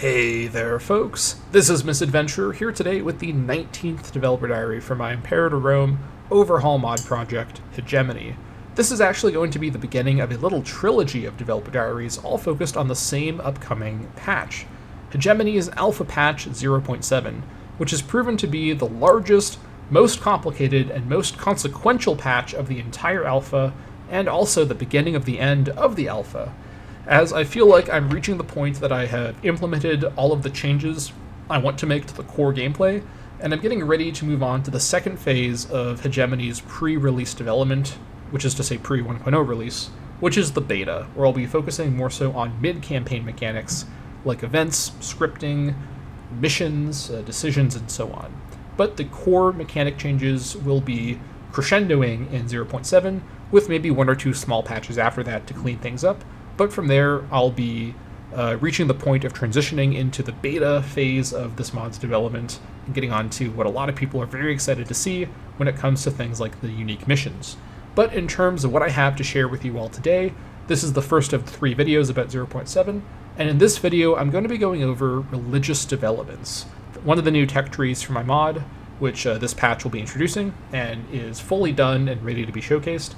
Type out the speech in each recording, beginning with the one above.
Hey there, folks. This is Misadventure here today with the 19th developer diary for my Imperator Rome overhaul mod project, Hegemony. This is actually going to be the beginning of a little trilogy of developer diaries, all focused on the same upcoming patch. Hegemony is Alpha Patch 0.7, which has proven to be the largest, most complicated, and most consequential patch of the entire alpha, and also the beginning of the end of the alpha, as I feel like I'm reaching the point that I have implemented all of the changes I want to make to the core gameplay, and I'm getting ready to move on to the second phase of Hegemony's pre-release development, which is to say pre-1.0 release, which is the beta, where I'll be focusing more so on mid-campaign mechanics, like events, scripting, missions, decisions, and so on. But the core mechanic changes will be crescendoing in 0.7, with maybe one or two small patches after that to clean things up. But from there, I'll be reaching the point of transitioning into the beta phase of this mod's development and getting on to what a lot of people are very excited to see when it comes to things like the unique missions. But in terms of what I have to share with you all today, this is the first of 3 videos about 0.7, and in this video, I'm going to be going over religious developments, one of the new tech trees for my mod, which this patch will be introducing, and is fully done and ready to be showcased.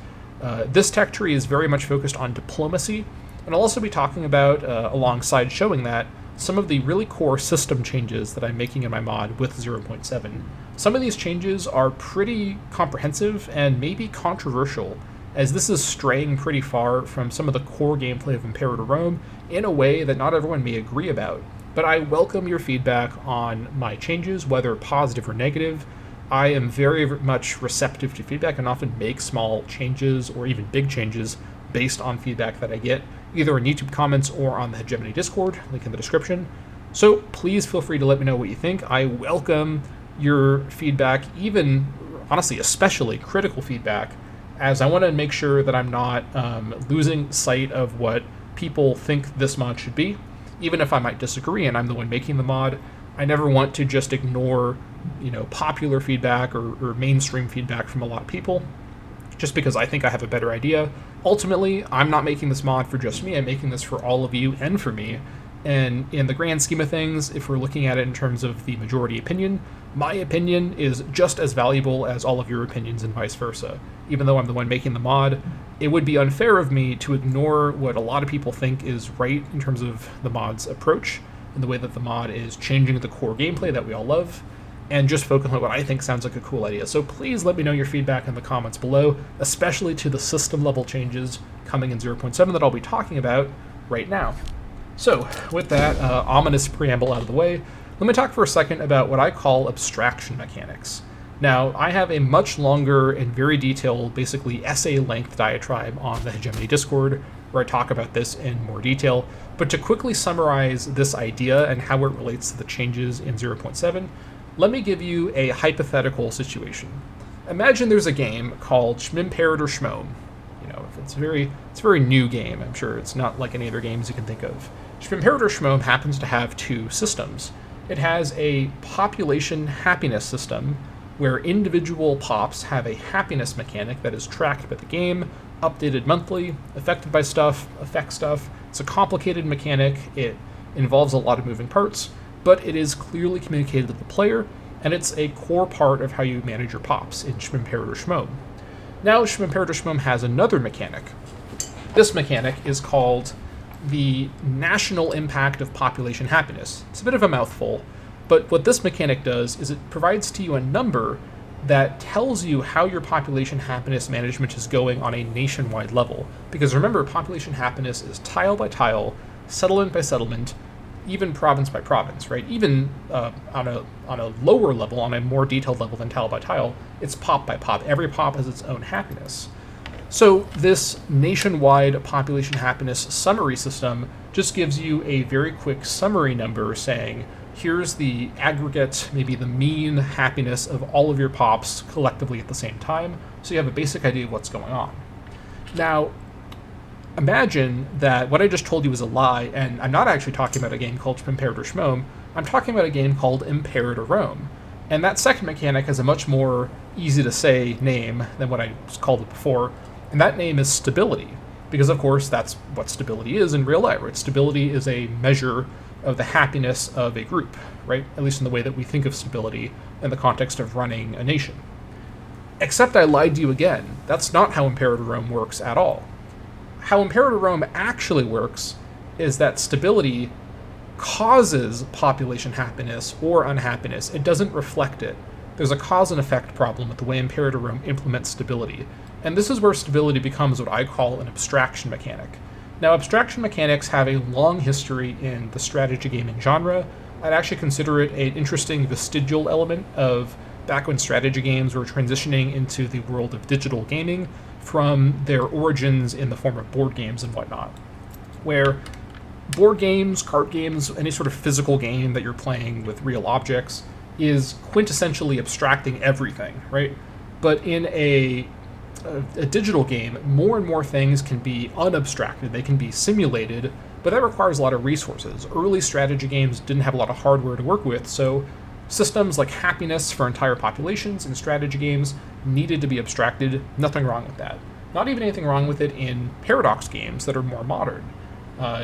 This tech tree is very much focused on diplomacy, and I'll also be talking about, alongside showing that, some of the really core system changes that I'm making in my mod with 0.7. Some of these changes are pretty comprehensive and maybe controversial, as this is straying pretty far from some of the core gameplay of Imperator Rome in a way that not everyone may agree about. But I welcome your feedback on my changes, whether positive or negative. I am very much receptive to feedback and often make small changes or even big changes based on feedback that I get, either in YouTube comments or on the Hegemony Discord, link in the description. So please feel free to let me know what you think. I welcome your feedback, even, honestly, especially critical feedback, as I want to make sure that I'm not losing sight of what people think this mod should be. Even if I might disagree and I'm the one making the mod, I never want to just ignore, popular feedback or mainstream feedback from a lot of people, just because I think I have a better idea. Ultimately, I'm not making this mod for just me, I'm making this for all of you and for me. And in the grand scheme of things, if we're looking at it in terms of the majority opinion, my opinion is just as valuable as all of your opinions and vice versa. Even though I'm the one making the mod, it would be unfair of me to ignore what a lot of people think is right in terms of the mod's approach and the way that the mod is changing the core gameplay that we all love, and just focus on what I think sounds like a cool idea. So please let me know your feedback in the comments below, especially to the system level changes coming in 0.7 that I'll be talking about right now. So with that ominous preamble out of the way, let me talk for a second about what I call abstraction mechanics. Now, I have a much longer and very detailed, basically essay-length diatribe on the Hegemony Discord, where I talk about this in more detail, but to quickly summarize this idea and how it relates to the changes in 0.7, let me give you a hypothetical situation. Imagine there's a game called Imperator Schmome. It's a very new game. I'm sure it's not like any other games you can think of. Imperator Schmome happens to have 2 systems. It has a population happiness system, where individual pops have a happiness mechanic that is tracked by the game, updated monthly, affected by stuff, affects stuff. It's a complicated mechanic. It involves a lot of moving parts, but it is clearly communicated to the player, and it's a core part of how you manage your pops in Imperator Schmome. Now, Imperator Schmome has another mechanic. This mechanic is called the National Impact of Population Happiness. It's a bit of a mouthful, but what this mechanic does is it provides to you a number that tells you how your population happiness management is going on a nationwide level. Because remember, population happiness is tile by tile, settlement by settlement, even province by province, right? Even on a lower level, on a more detailed level than tile by tile, it's pop by pop. Every pop has its own happiness. So this nationwide population happiness summary system just gives you a very quick summary number saying, here's the aggregate, maybe the mean happiness of all of your pops collectively at the same time, so you have a basic idea of what's going on. Now, imagine that what I just told you is a lie, and I'm not actually talking about a game called Imperator Schmome, I'm talking about a game called Imperator Rome. And that second mechanic has a much more easy-to-say name than what I called it before, and that name is stability. Because, of course, that's what stability is in real life, right? Stability is a measure of the happiness of a group, right? At least in the way that we think of stability in the context of running a nation. Except I lied to you again. That's not how Imperator Rome works at all. How Imperator Rome actually works is that stability causes population happiness or unhappiness. It doesn't reflect it. There's a cause and effect problem with the way Imperator Rome implements stability. And this is where stability becomes what I call an abstraction mechanic. Now, abstraction mechanics have a long history in the strategy gaming genre. I'd actually consider it an interesting vestigial element of back when strategy games were transitioning into the world of digital gaming from their origins in the form of board games and whatnot, where board games, card games, any sort of physical game that you're playing with real objects is quintessentially abstracting everything, right? But in a digital game, more and more things can be unabstracted. They can be simulated, but that requires a lot of resources. Early strategy games didn't have a lot of hardware to work with, so systems like happiness for entire populations in strategy games needed to be abstracted. Nothing wrong with that. Not even anything wrong with it in paradox games that are more modern.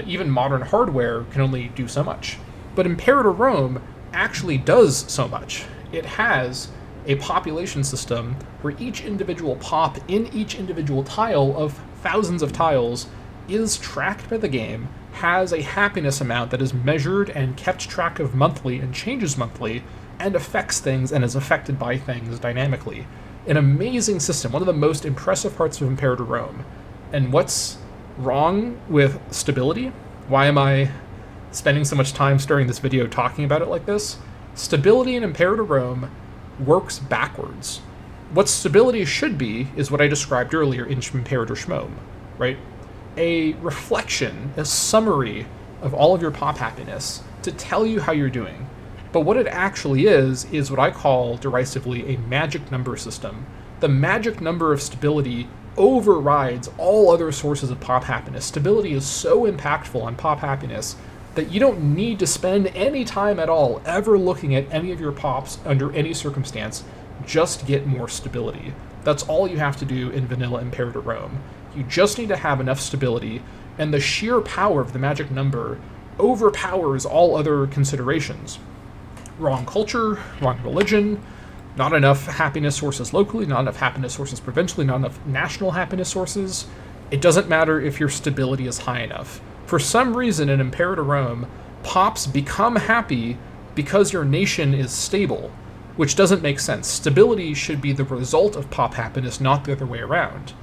Even modern hardware can only do so much. But Imperator Rome actually does so much. It has a population system where each individual pop in each individual tile of thousands of tiles is tracked by the game, has a happiness amount that is measured and kept track of monthly and changes monthly, and affects things and is affected by things dynamically. An amazing system, one of the most impressive parts of Imperator Rome. And what's wrong with stability? Why am I spending so much time during this video talking about it like this? Stability in Imperator Rome works backwards. What stability should be is what I described earlier in Imperator Schmome, right? A reflection, a summary of all of your pop happiness to tell you how you're doing. But what it actually is what I call derisively a magic number system. The magic number of stability overrides all other sources of pop happiness. Stability is so impactful on pop happiness that you don't need to spend any time at all ever looking at any of your pops under any circumstance. Just get more stability. That's all you have to do in vanilla Imperator Rome. You just need to have enough stability, and the sheer power of the magic number overpowers all other considerations. Wrong culture, wrong religion, not enough happiness sources locally, not enough happiness sources provincially, not enough national happiness sources. It doesn't matter if your stability is high enough. For some reason in Imperator Rome, pops become happy because your nation is stable, which doesn't make sense. Stability should be the result of pop happiness, not the other way around.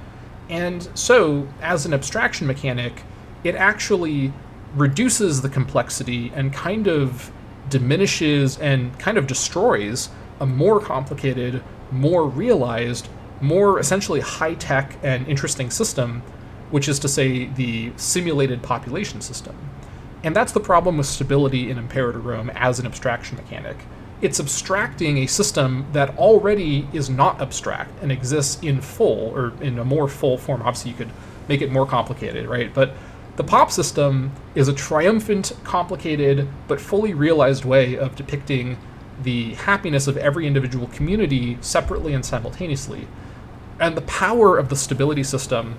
And so, as an abstraction mechanic, it actually reduces the complexity and kind of diminishes and kind of destroys a more complicated, more realized, more essentially high-tech and interesting system, which is to say the simulated population system. And that's the problem with stability in Imperator Rome as an abstraction mechanic. It's abstracting a system that already is not abstract and exists in full, or in a more full form. Obviously, you could make it more complicated, right? But the pop system is a triumphant, complicated, but fully realized way of depicting the happiness of every individual community separately and simultaneously. And the power of the stability system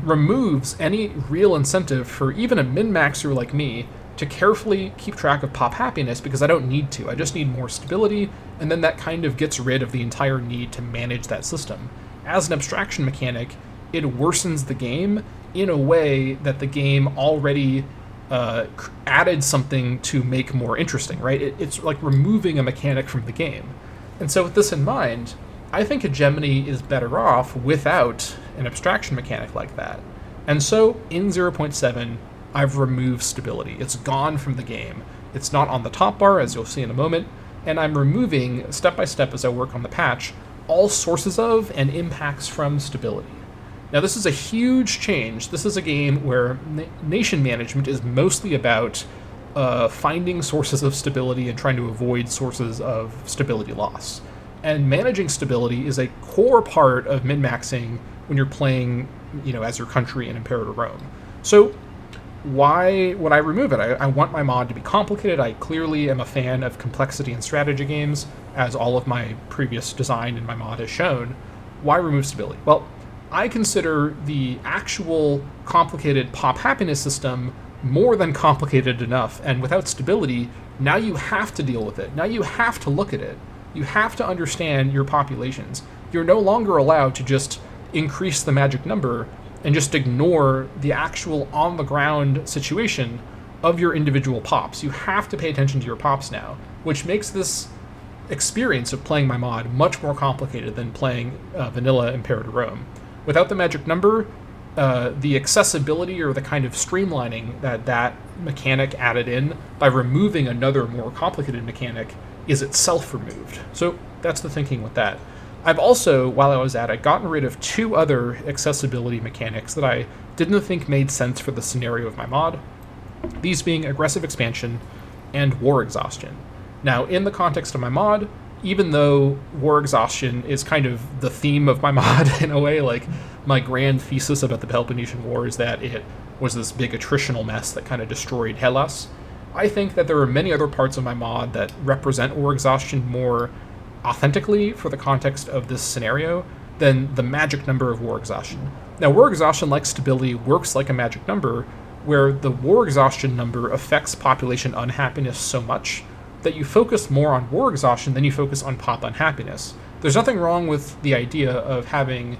removes any real incentive for even a min-maxer like me to carefully keep track of pop happiness, because I don't need to. I just need more stability, and then that kind of gets rid of the entire need to manage that system. As an abstraction mechanic, it worsens the game in a way that the game already added something to make more interesting, right? It's like removing a mechanic from the game. And so with this in mind, I think Hegemony is better off without an abstraction mechanic like that. And so in 0.7, I've removed stability. It's gone from the game. It's not on the top bar, as you'll see in a moment, and I'm removing, step by step as I work on the patch, all sources of and impacts from stability. Now, this is a huge change. This is a game where nation management is mostly about finding sources of stability and trying to avoid sources of stability loss. And managing stability is a core part of min-maxing when you're playing, as your country in Imperator Rome. So why would I remove it? I want my mod to be complicated. I clearly am a fan of complexity in strategy games, as all of my previous design in my mod has shown. Why remove stability? Well, I consider the actual complicated pop happiness system more than complicated enough, and without stability, now you have to deal with it. Now you have to look at it. You have to understand your populations. You're no longer allowed to just increase the magic number and just ignore the actual on-the-ground situation of your individual pops. You have to pay attention to your pops now, which makes this experience of playing my mod much more complicated than playing vanilla Imperator Rome. Without the magic number, the accessibility or the kind of streamlining that mechanic added in by removing another more complicated mechanic is itself removed. So that's the thinking with that. I've also, while I was at it, gotten rid of 2 other accessibility mechanics that I didn't think made sense for the scenario of my mod, these being aggressive expansion and war exhaustion. Now, in the context of my mod, even though war exhaustion is kind of the theme of my mod in a way, like my grand thesis about the Peloponnesian War is that it was this big attritional mess that kind of destroyed Hellas, I think that there are many other parts of my mod that represent war exhaustion more authentically for the context of this scenario than the magic number of war exhaustion. Now, war exhaustion, like stability, works like a magic number, where the war exhaustion number affects population unhappiness so much that you focus more on war exhaustion than you focus on pop unhappiness. There's nothing wrong with the idea of having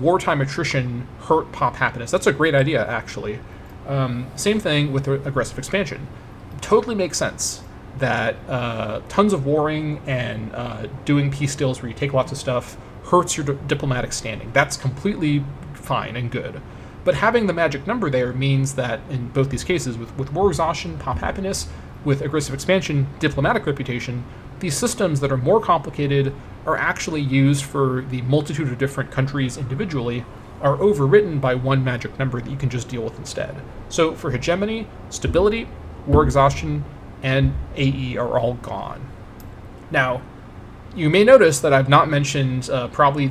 wartime attrition hurt pop happiness. That's a great idea, actually. Same thing with aggressive expansion. Totally makes sense that tons of warring and doing peace deals where you take lots of stuff hurts your diplomatic standing. That's completely fine and good. But having the magic number there means that in both these cases, with war exhaustion, pop happiness, with aggressive expansion, diplomatic reputation, these systems that are more complicated are actually used for the multitude of different countries individually, are overwritten by one magic number that you can just deal with instead. So for hegemony, stability, war exhaustion, and AE are all gone. Now, you may notice that I've not mentioned probably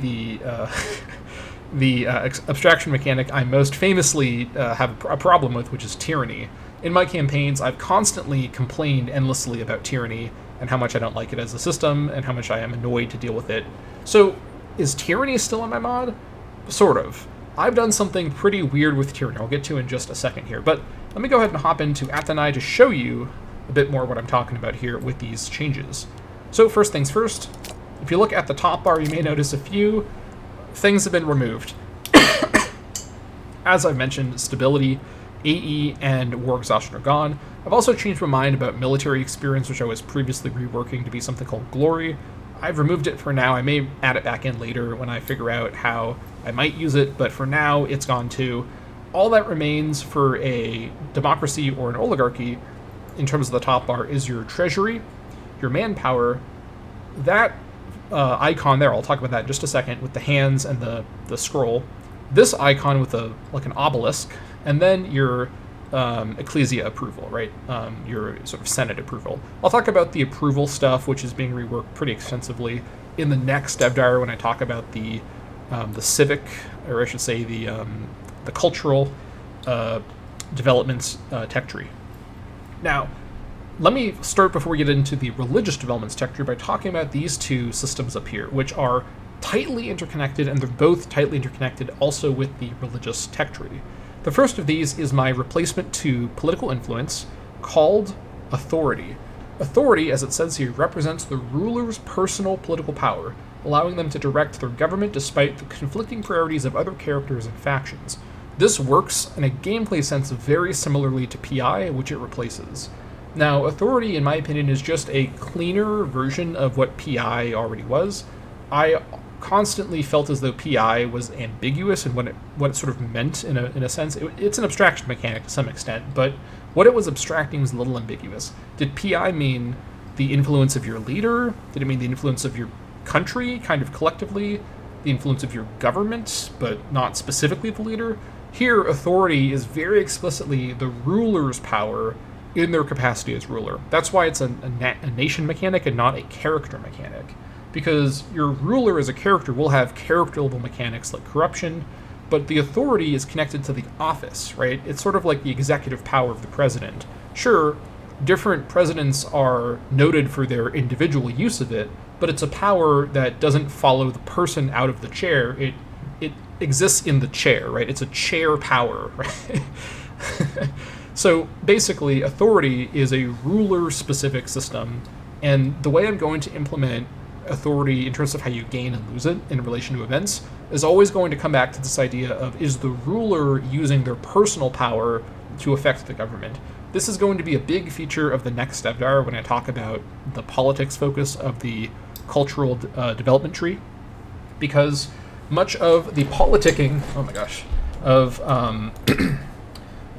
the abstraction mechanic I most famously have a problem with, which is tyranny. In my campaigns, I've constantly complained endlessly about tyranny and how much I don't like it as a system and how much I am annoyed to deal with it. So, is tyranny still in my mod? Sort of. I've done something pretty weird with tyranny I'll get to in just a second here, but let me go ahead and hop into Athenai to show you a bit more what I'm talking about here with these changes. So first things first, if you look at the top bar, you may notice a few things have been removed. As I've mentioned, stability, AE, and war exhaustion are gone. I've also changed my mind about military experience, which I was previously reworking to be something called glory. I've removed it for now. I may add it back in later when I figure out how I might use it, but for now, it's gone too. All that remains for a democracy or an oligarchy, in terms of the top bar, is your treasury, your manpower, that icon there, I'll talk about that in just a second, with the hands and the scroll, this icon with like an obelisk, and then your ecclesia approval, right? Your sort of senate approval. I'll talk about the approval stuff, which is being reworked pretty extensively in the next dev diary when I talk about the civic, or I should say the cultural developments tech tree. Now, let me start before we get into the religious developments tech tree by talking about these two systems up here, which are tightly interconnected, and they're both tightly interconnected also with the religious tech tree. The first of these is my replacement to political influence, called authority. Authority, as it says here, represents the ruler's personal political power, allowing them to direct their government despite the conflicting priorities of other characters and factions. This works in a gameplay sense very similarly to PI, which it replaces. Now, authority, in my opinion, is just a cleaner version of what PI already was. I constantly felt as though PI was ambiguous in what it sort of meant in a sense. It's an abstraction mechanic to some extent, but what it was abstracting was a little ambiguous. Did PI mean the influence of your leader? Did it mean the influence of your country, kind of collectively? The influence of your government, but not specifically the leader? Here, authority is very explicitly the ruler's power in their capacity as ruler. That's why it's a nation mechanic and not a character mechanic. Because your ruler as a character will have character-level mechanics like corruption, but the authority is connected to the office, right? It's sort of like the executive power of the president. Sure, different presidents are noted for their individual use of it, but it's a power that doesn't follow the person out of the chair. It exists in the chair, right? It's a chair power, right? So basically, authority is a ruler-specific system, and the way I'm going to implement authority in terms of how you gain and lose it in relation to events is always going to come back to this idea of, is the ruler using their personal power to affect the government? This is going to be a big feature of the next Devdar when I talk about the politics focus of the cultural development tree, because much of the politicking,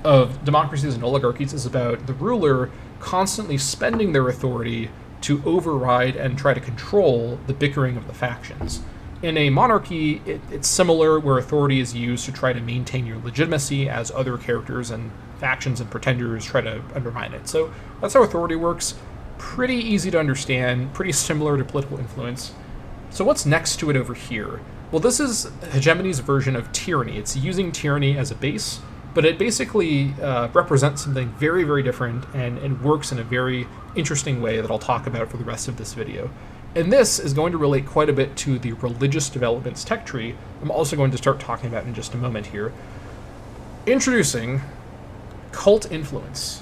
of democracies and oligarchies is about the ruler constantly spending their authority to override and try to control the bickering of the factions. In a monarchy, it's similar, where authority is used to try to maintain your legitimacy as other characters and factions and pretenders try to undermine it. So that's how authority works. Pretty easy to understand, pretty similar to political influence. So what's next to it over here? Well, this is Hegemony's version of tyranny. It's using tyranny as a base, but it basically represents something very, very different and works in a very interesting way that I'll talk about for the rest of this video. And this is going to relate quite a bit to the religious developments tech tree I'm also going to start talking about in just a moment here. Introducing cult influence.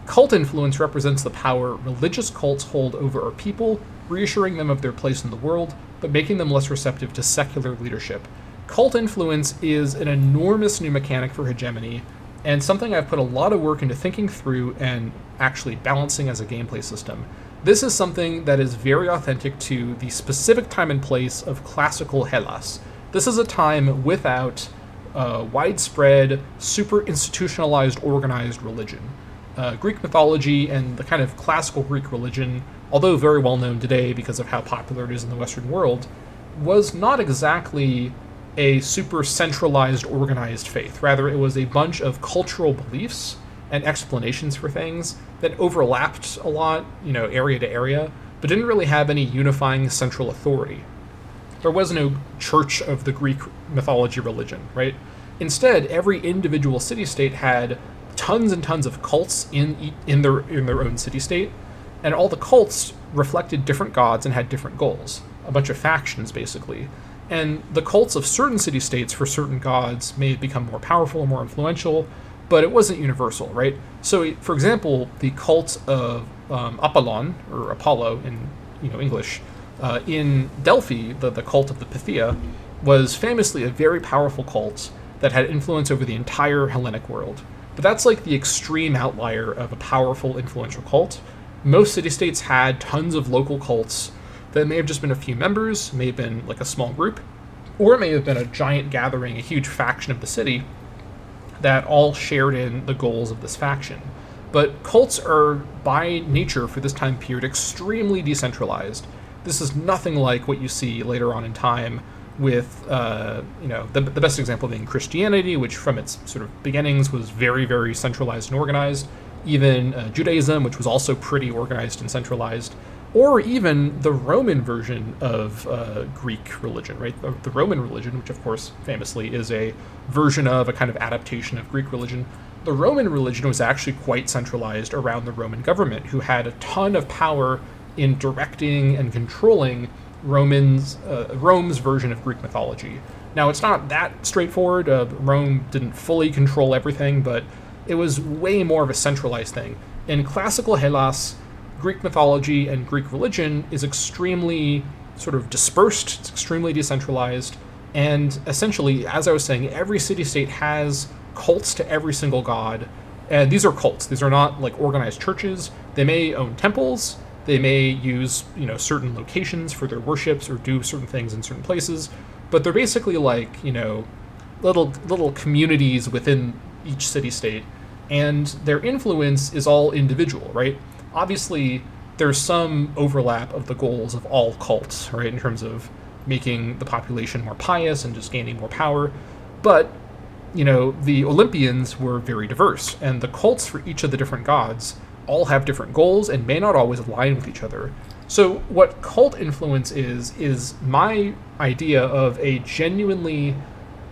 Cult influence represents the power religious cults hold over our people, reassuring them of their place in the world, but making them less receptive to secular leadership. Cult influence is an enormous new mechanic for Hegemony, and something I've put a lot of work into thinking through and actually balancing as a gameplay system. This is something that is very authentic to the specific time and place of classical Hellas. This is a time without widespread, super institutionalized, organized religion. Greek mythology and the kind of classical Greek religion, although very well known today because of how popular it is in the Western world, was not exactly a super centralized, organized faith. Rather, it was a bunch of cultural beliefs and explanations for things that overlapped a lot, area to area, but didn't really have any unifying central authority. There was no church of the Greek mythology religion, right? Instead, every individual city-state had tons and tons of cults in their own city-state, and all the cults reflected different gods and had different goals. A bunch of factions, basically. And the cults of certain city-states for certain gods may have become more powerful or more influential, but it wasn't universal, right? So, for example, the cult of Apollon, or Apollo in English, in Delphi, the cult of the Pythia, was famously a very powerful cult that had influence over the entire Hellenic world. But that's like the extreme outlier of a powerful, influential cult. Most city-states had tons of local cults that may have just been a few members, may have been like a small group, or it may have been a giant gathering, a huge faction of the city that all shared in the goals of this faction. But cults are, by nature for this time period, extremely decentralized. This is nothing like what you see later on in time with, the best example being Christianity, which from its sort of beginnings was very, very centralized and organized. Even Judaism, which was also pretty organized and centralized. Or even the Roman version of Greek religion, right? The Roman religion, which of course famously is a version of a kind of adaptation of Greek religion. The Roman religion was actually quite centralized around the Roman government, who had a ton of power in directing and controlling Rome's version of Greek mythology. Now, it's not that straightforward. Rome didn't fully control everything, but it was way more of a centralized thing. In classical Hellas, Greek mythology and Greek religion is extremely sort of dispersed, it's extremely decentralized, and essentially, as I was saying, every city-state has cults to every single god, and these are cults. These are not like organized churches. They may own temples, they may use, certain locations for their worships or do certain things in certain places, but they're basically like, little communities within each city-state, and their influence is all individual, right? Obviously, there's some overlap of the goals of all cults, right, in terms of making the population more pious and just gaining more power. But, the Olympians were very diverse, and the cults for each of the different gods all have different goals and may not always align with each other. So what cult influence is my idea of a genuinely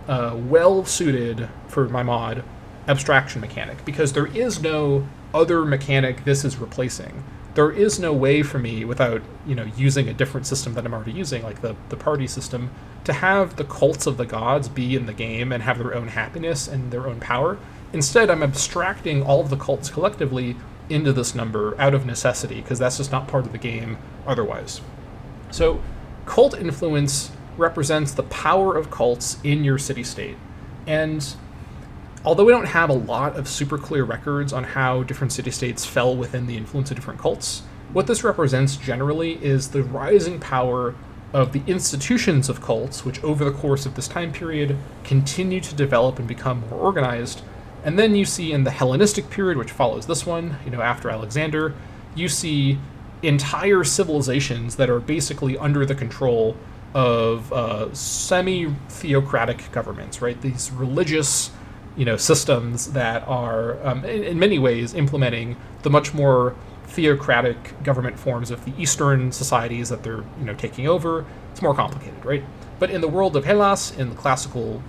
well-suited, for my mod, abstraction mechanic, because there is no other mechanic this is replacing. There is no way for me, without using a different system that I'm already using, like the party system, to have the cults of the gods be in the game and have their own happiness and their own power. Instead, I'm abstracting all of the cults collectively into this number out of necessity, because that's just not part of the game otherwise. So cult influence represents the power of cults in your city-state. And although we don't have a lot of super clear records on how different city-states fell within the influence of different cults, what this represents generally is the rising power of the institutions of cults, which over the course of this time period continue to develop and become more organized. And then you see in the Hellenistic period, which follows this one, after Alexander, you see entire civilizations that are basically under the control of semi-theocratic governments, right? These religious, systems that are, in many ways, implementing the much more theocratic government forms of the Eastern societies that they're, taking over. It's more complicated, right? But in the world of Hellas, in the classical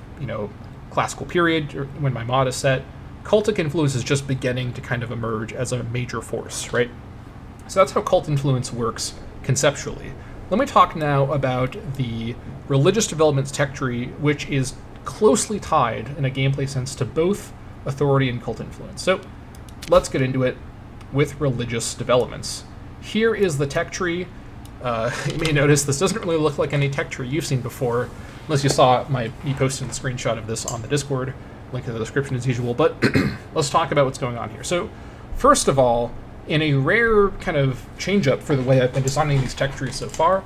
period, when my mod is set, cultic influence is just beginning to kind of emerge as a major force, right? So that's how cult influence works conceptually. Let me talk now about the religious developments tech tree, which is closely tied in a gameplay sense to both authority and cult influence. So let's get into it with religious developments. Here is the tech tree. You may notice this doesn't really look like any tech tree you've seen before, unless you saw me posting the screenshot of this on the Discord. Link in the description as usual, but let's talk about what's going on here. So first of all, in a rare kind of change-up for the way I've been designing these tech trees so far,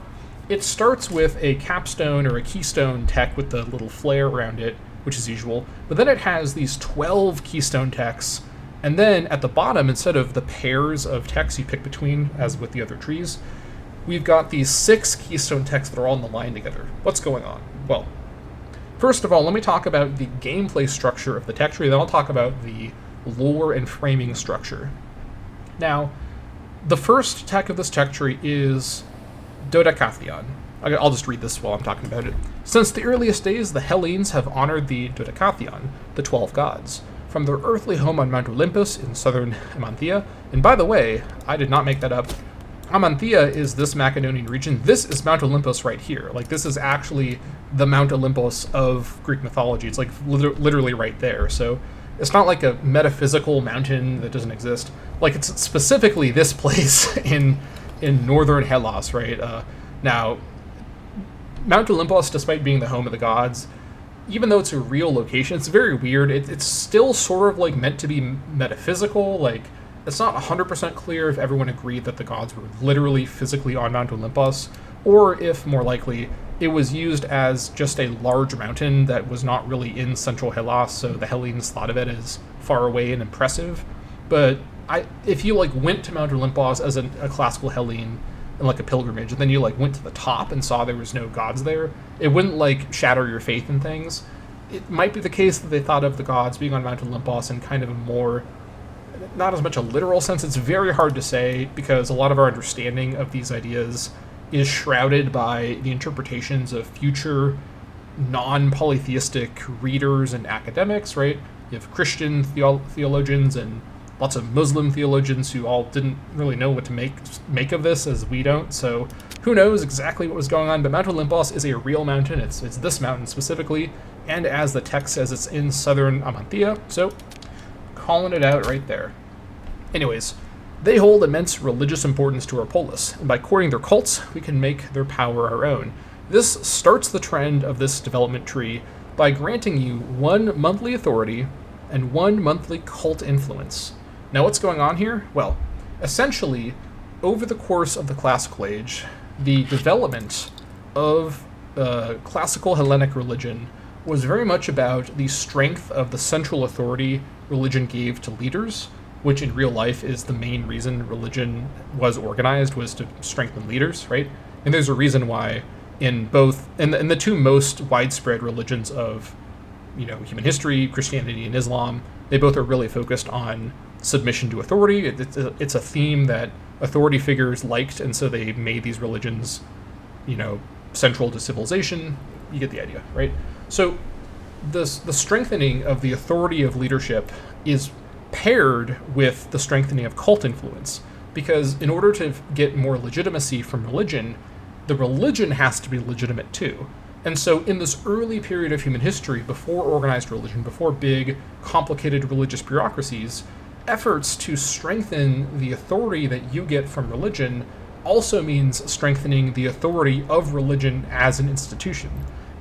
it starts with a capstone or a keystone tech with the little flare around it, which is usual, but then it has these 12 keystone techs, and then at the bottom, instead of the pairs of techs you pick between, as with the other trees, we've got these 6 keystone techs that are all in the line together. What's going on? Well, first of all, let me talk about the gameplay structure of the tech tree, then I'll talk about the lore and framing structure. Now, the first tech of this tech tree is Dodecatheon. I'll just read this while I'm talking about it. Since the earliest days, the Hellenes have honored the Dodecatheon, the 12 gods, from their earthly home on Mount Olympus in southern Amanthea. And by the way, I did not make that up. Amanthea is this Macedonian region. This is Mount Olympus right here. Like, this is actually the Mount Olympus of Greek mythology. It's like literally right there. So it's not like a metaphysical mountain that doesn't exist. Like, it's specifically this place in northern Hellas, right? Now, Mount Olympus, despite being the home of the gods, even though it's a real location, it's very weird. It's still sort of like meant to be metaphysical. Like, it's not 100% clear if everyone agreed that the gods were literally physically on Mount Olympus, or if, more likely, it was used as just a large mountain that was not really in central Hellas, so the Hellenes thought of it as far away and impressive. But if you went to Mount Olympus as a classical Hellene in a pilgrimage, and then you went to the top and saw there was no gods there, it wouldn't shatter your faith in things. It might be the case that they thought of the gods being on Mount Olympus in kind of a more, not as much a literal sense. It's very hard to say, because a lot of our understanding of these ideas is shrouded by the interpretations of future non-polytheistic readers and academics, right? You have Christian theologians and lots of Muslim theologians who all didn't really know what to make of this, as we don't. So who knows exactly what was going on, but Mount Olympus is a real mountain. It's this mountain specifically, and as the text says, it's in southern Amanthea, so calling it out right there. Anyways, they hold immense religious importance to our polis, and by courting their cults, we can make their power our own. This starts the trend of this development tree by granting you 1 monthly authority and 1 monthly cult influence. Now, what's going on here? Well, essentially, over the course of the Classical Age, the development of classical Hellenic religion was very much about the strength of the central authority religion gave to leaders, which in real life is the main reason religion was organized, was to strengthen leaders, right? And there's a reason why in the 2 most widespread religions of human history, Christianity and Islam, they both are really focused on submission to authority. It's a theme that authority figures liked, and so they made these religions, central to civilization. You get the idea, right? So the strengthening of the authority of leadership is paired with the strengthening of cult influence, because in order to get more legitimacy from religion, the religion has to be legitimate too. And so in this early period of human history, before organized religion, before big, complicated religious bureaucracies, efforts to strengthen the authority that you get from religion also means strengthening the authority of religion as an institution.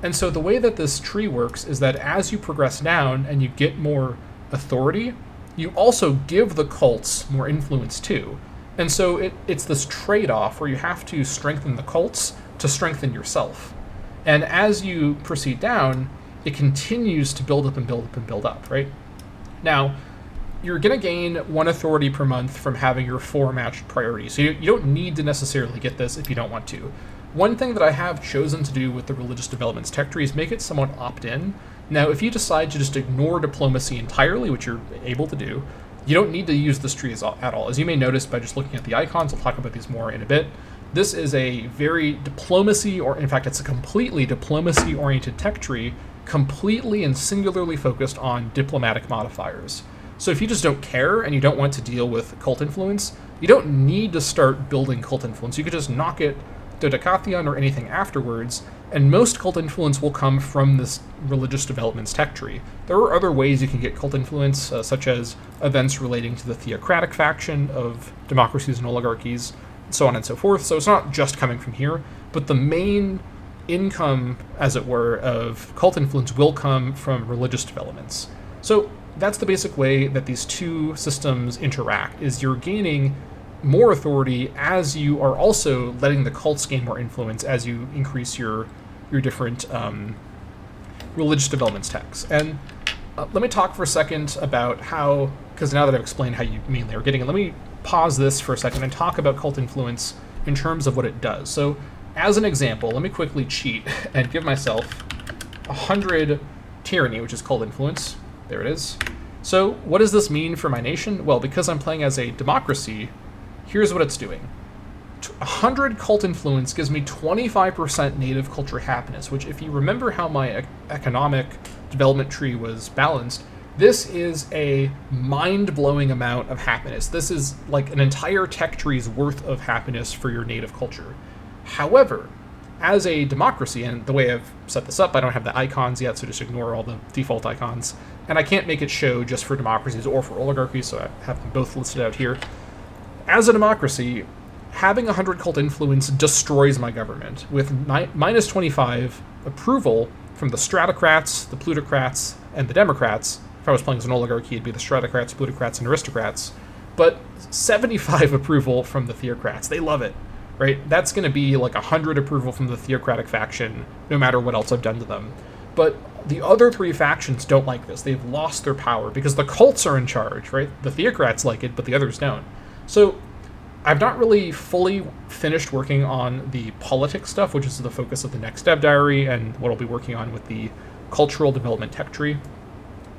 And so the way that this tree works is that as you progress down and you get more authority, you also give the cults more influence too. And so it's this trade-off where you have to strengthen the cults to strengthen yourself. And as you proceed down, it continues to build up and build up and build up, right? Now, you're going to gain 1 authority per month from having your 4 matched priorities. So you don't need to necessarily get this if you don't want to. One thing that I have chosen to do with the Religious Developments Tech Tree is make it somewhat opt-in. Now, if you decide to just ignore diplomacy entirely, which you're able to do, you don't need to use this tree at all. As you may notice by just looking at the icons, I'll talk about these more in a bit. This is a very diplomacy, or in fact, it's a completely diplomacy-oriented tech tree, completely and singularly focused on diplomatic modifiers. So if you just don't care and you don't want to deal with cult influence, you don't need to start building cult influence. You could just knock it Dodecathion or anything afterwards, and most cult influence will come from this Religious Developments Tech Tree. There are other ways you can get cult influence, such as events relating to the theocratic faction of democracies and oligarchies, so on and so forth. So it's not just coming from here, but the main income, as it were, of cult influence will come from religious developments. So that's the basic way that these two systems interact, is you're gaining more authority as you are also letting the cults gain more influence as you increase your different religious developments techs. And let me talk for a second about how, because now that I've explained how you mainly are getting it, let me pause this for a second and talk about cult influence in terms of what it does. So as an example, let me quickly cheat and give myself 100 tyranny, which is cult influence. There it is. So what does this mean for my nation? Well, because I'm playing as a democracy, here's what it's doing. 100 cult influence gives me 25% native culture happiness, which, if you remember how my economic development tree was balanced, this is a mind-blowing amount of happiness. This is like an entire tech tree's worth of happiness for your native culture. However, as a democracy, and the way I've set this up, I don't have the icons yet, so just ignore all the default icons. And I can't make it show just for democracies or for oligarchies, so I have them both listed out here. As a democracy, having 100 cult influence destroys my government, with minus 25 approval from the stratocrats, the plutocrats, and the democrats. If I was playing as an oligarchy, it'd be the stratocrats, plutocrats, and aristocrats. But 75 approval from the theocrats. They love it, right? That's going to be like 100 approval from the theocratic faction, no matter what else I've done to them. But the other three factions don't like this. They've lost their power because the cults are in charge, right? The theocrats like it, but the others don't. So I've not really fully finished working on the politics stuff, which is the focus of the next dev diary and what I'll be working on with the cultural development tech tree.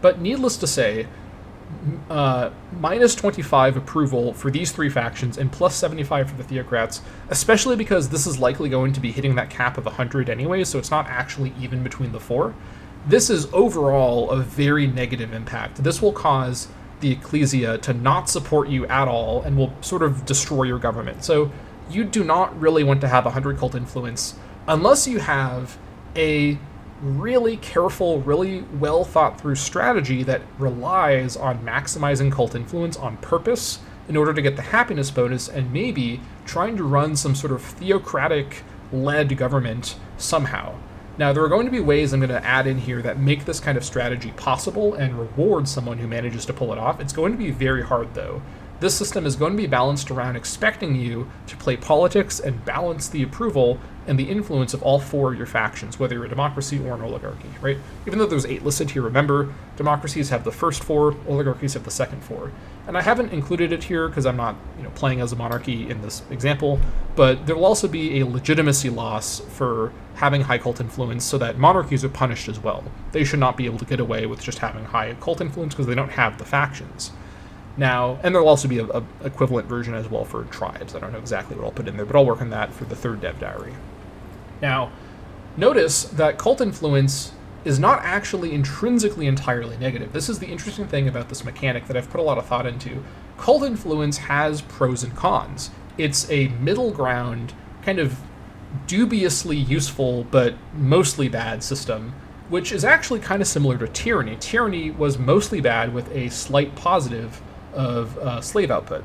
But needless to say, minus 25 approval for these three factions and plus 75 for the theocrats, especially because this is likely going to be hitting that cap of 100 anyway, so it's not actually even between the four. This is overall a very negative impact. This will cause the ecclesia to not support you at all and will sort of destroy your government. So you do not really want to have 100 cult influence unless you have a really careful, really well thought through strategy that relies on maximizing cult influence on purpose in order to get the happiness bonus, and maybe trying to run some sort of theocratic led government somehow. Now, there are going to be ways I'm going to add in here that make this kind of strategy possible and reward someone who manages to pull it off. It's going to be very hard, though. This system is going to be balanced around expecting you to play politics and balance the approval and the influence of all four of your factions, whether you're a democracy or an oligarchy, right? Even though there's 8 listed here, remember, democracies have the first 4, oligarchies have the second 4. And I haven't included it here because I'm not, playing as a monarchy in this example, but there will also be a legitimacy loss for having high cult influence so that monarchies are punished as well. They should not be able to get away with just having high cult influence because they don't have the factions. Now, and there'll also be a equivalent version as well for tribes. I don't know exactly what I'll put in there, but I'll work on that for the third dev diary. Now, notice that cult influence is not actually intrinsically entirely negative. This is the interesting thing about this mechanic that I've put a lot of thought into. Cult influence has pros and cons. It's a middle ground, kind of dubiously useful but mostly bad system, which is actually kind of similar to tyranny. Tyranny was mostly bad with a slight positive of slave output,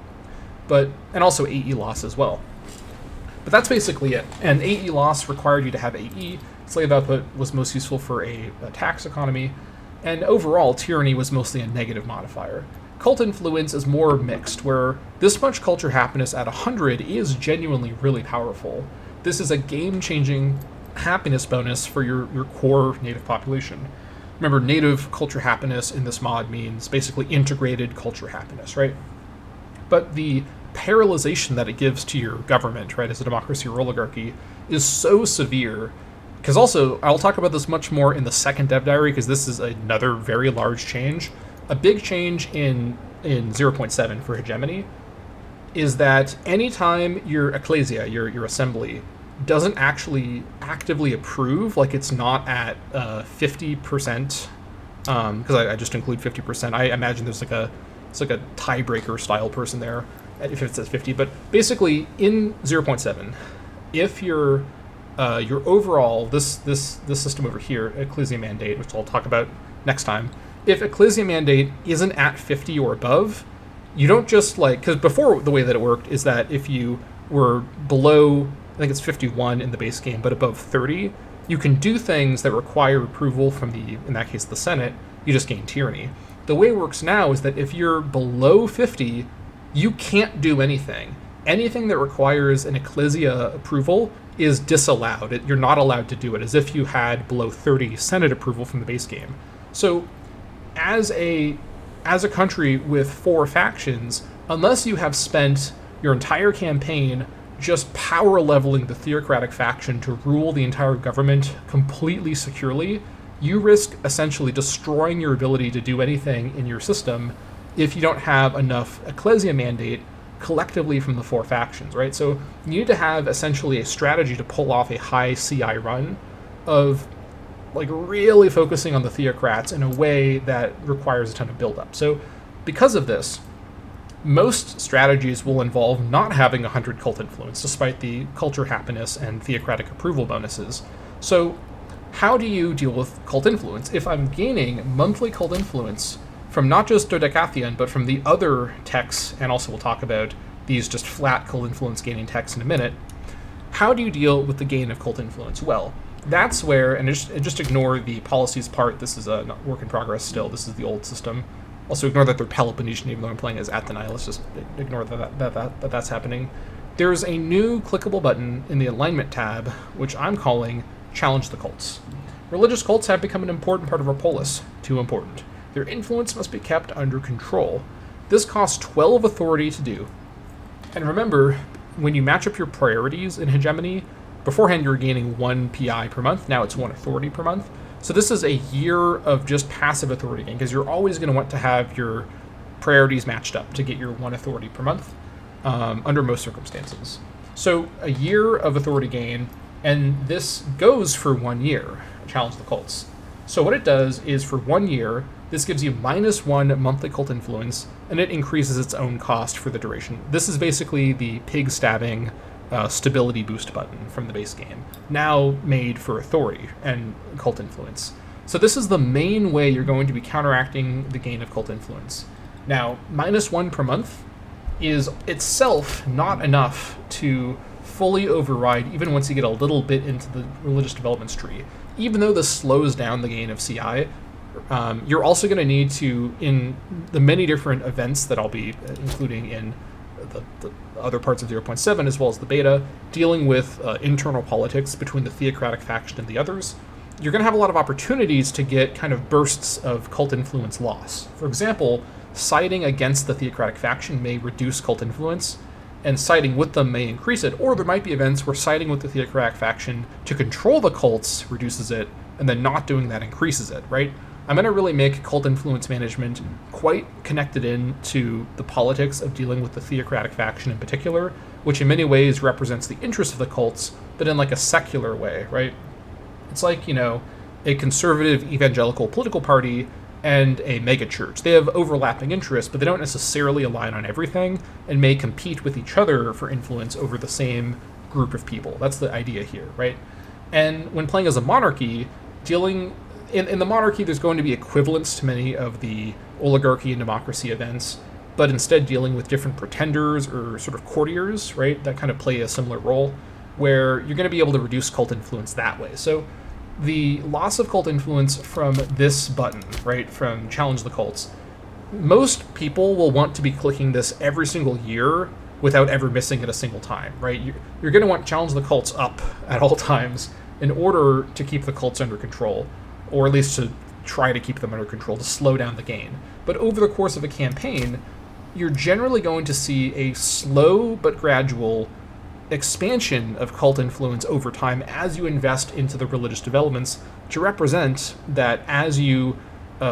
and also AE loss as well. But that's basically it. And AE loss required you to have AE. Slave output was most useful for a tax economy. And overall, tyranny was mostly a negative modifier. Cult influence is more mixed, where this much culture happiness at 100 is genuinely really powerful. This is a game-changing happiness bonus for your core native population. Remember, native culture happiness in this mod means basically integrated culture happiness, right? But the paralyzation that it gives to your government, right, as a democracy or oligarchy, is so severe. Because also, I'll talk about this much more in the second dev diary, because this is another very large change. A big change in 0.7 for Hegemony is that anytime your ecclesia, your assembly, doesn't actually actively approve, like it's not at 50%, because I just include 50%. I imagine there's like a tiebreaker style person there if it says 50. But basically in 0.7, if your overall this system over here, ecclesia mandate, which I'll talk about next time, if ecclesia mandate isn't at 50 or above, you don't just because before the way that it worked is that if you were below, I think it's 51 in the base game, but above 30, you can do things that require approval from in that case, the Senate. You just gain tyranny. The way it works now is that if you're below 50, you can't do anything. Anything that requires an ecclesia approval is disallowed. You're not allowed to do it, as if you had below 30 Senate approval from the base game. So as a country with 4 factions, unless you have spent your entire campaign just power leveling the theocratic faction to rule the entire government completely securely, you risk essentially destroying your ability to do anything in your system if you don't have enough ecclesia mandate collectively from the 4 factions, right? So you need to have essentially a strategy to pull off a high CI run of really focusing on the theocrats in a way that requires a ton of buildup. So because of this, most strategies will involve not having 100 cult influence, despite the culture happiness and theocratic approval bonuses. So how do you deal with cult influence? If I'm gaining monthly cult influence from not just Dodecatheon, but from the other texts, and also we'll talk about these just flat cult influence gaining texts in a minute, how do you deal with the gain of cult influence? Well, that's where, and just ignore the policies part, this is a work in progress still, this is the old system. Also ignore that they're Peloponnesian, even though I'm playing as Atheni, let's just ignore that's happening. There's a new clickable button in the alignment tab, which I'm calling Challenge the Cults. Religious cults have become an important part of our polis, too important. Their influence must be kept under control. This costs 12 authority to do. And remember, when you match up your priorities in Hegemony, beforehand you were gaining 1 PI per month, now it's 1 authority per month. So this is a year of just passive authority gain, because you're always going to want to have your priorities matched up to get your 1 authority per month under most circumstances. So a year of authority gain, and this goes for 1 year, Challenge the Cults. So what it does is for 1 year, this gives you -1 monthly cult influence, and it increases its own cost for the duration. This is basically the pig stabbing stability boost button from the base game, now made for authority and cult influence. So this is the main way you're going to be counteracting the gain of cult influence. Now, -1 per month is itself not enough to fully override, even once you get a little bit into the religious developments tree. Even though this slows down the gain of CI, you're also going to need to, in the many different events that I'll be including in the other parts of 0.7 as well as the beta, dealing with internal politics between the theocratic faction and the others, you're going to have a lot of opportunities to get kind of bursts of cult influence loss. For example, siding against the theocratic faction may reduce cult influence, and siding with them may increase it, or there might be events where siding with the theocratic faction to control the cults reduces it, and then not doing that increases it, right? I'm going to really make cult influence management quite connected in to the politics of dealing with the theocratic faction in particular, which in many ways represents the interests of the cults, but in a secular way, right? It's like, a conservative evangelical political party and a megachurch. They have overlapping interests, but they don't necessarily align on everything, and may compete with each other for influence over the same group of people. That's the idea here, right? And when playing as a monarchy, dealing in the monarchy, there's going to be equivalents to many of the oligarchy and democracy events, but instead dealing with different pretenders or sort of courtiers, right, that kind of play a similar role, where you're going to be able to reduce cult influence that way. So the loss of cult influence from this button, right, from Challenge the Cults, most people will want to be clicking this every single year without ever missing it a single time, right? You're going to want Challenge the Cults up at all times in order to keep the cults under control, or at least to try to keep them under control, to slow down the gain. But over the course of a campaign, you're generally going to see a slow but gradual expansion of cult influence over time as you invest into the religious developments to represent that as you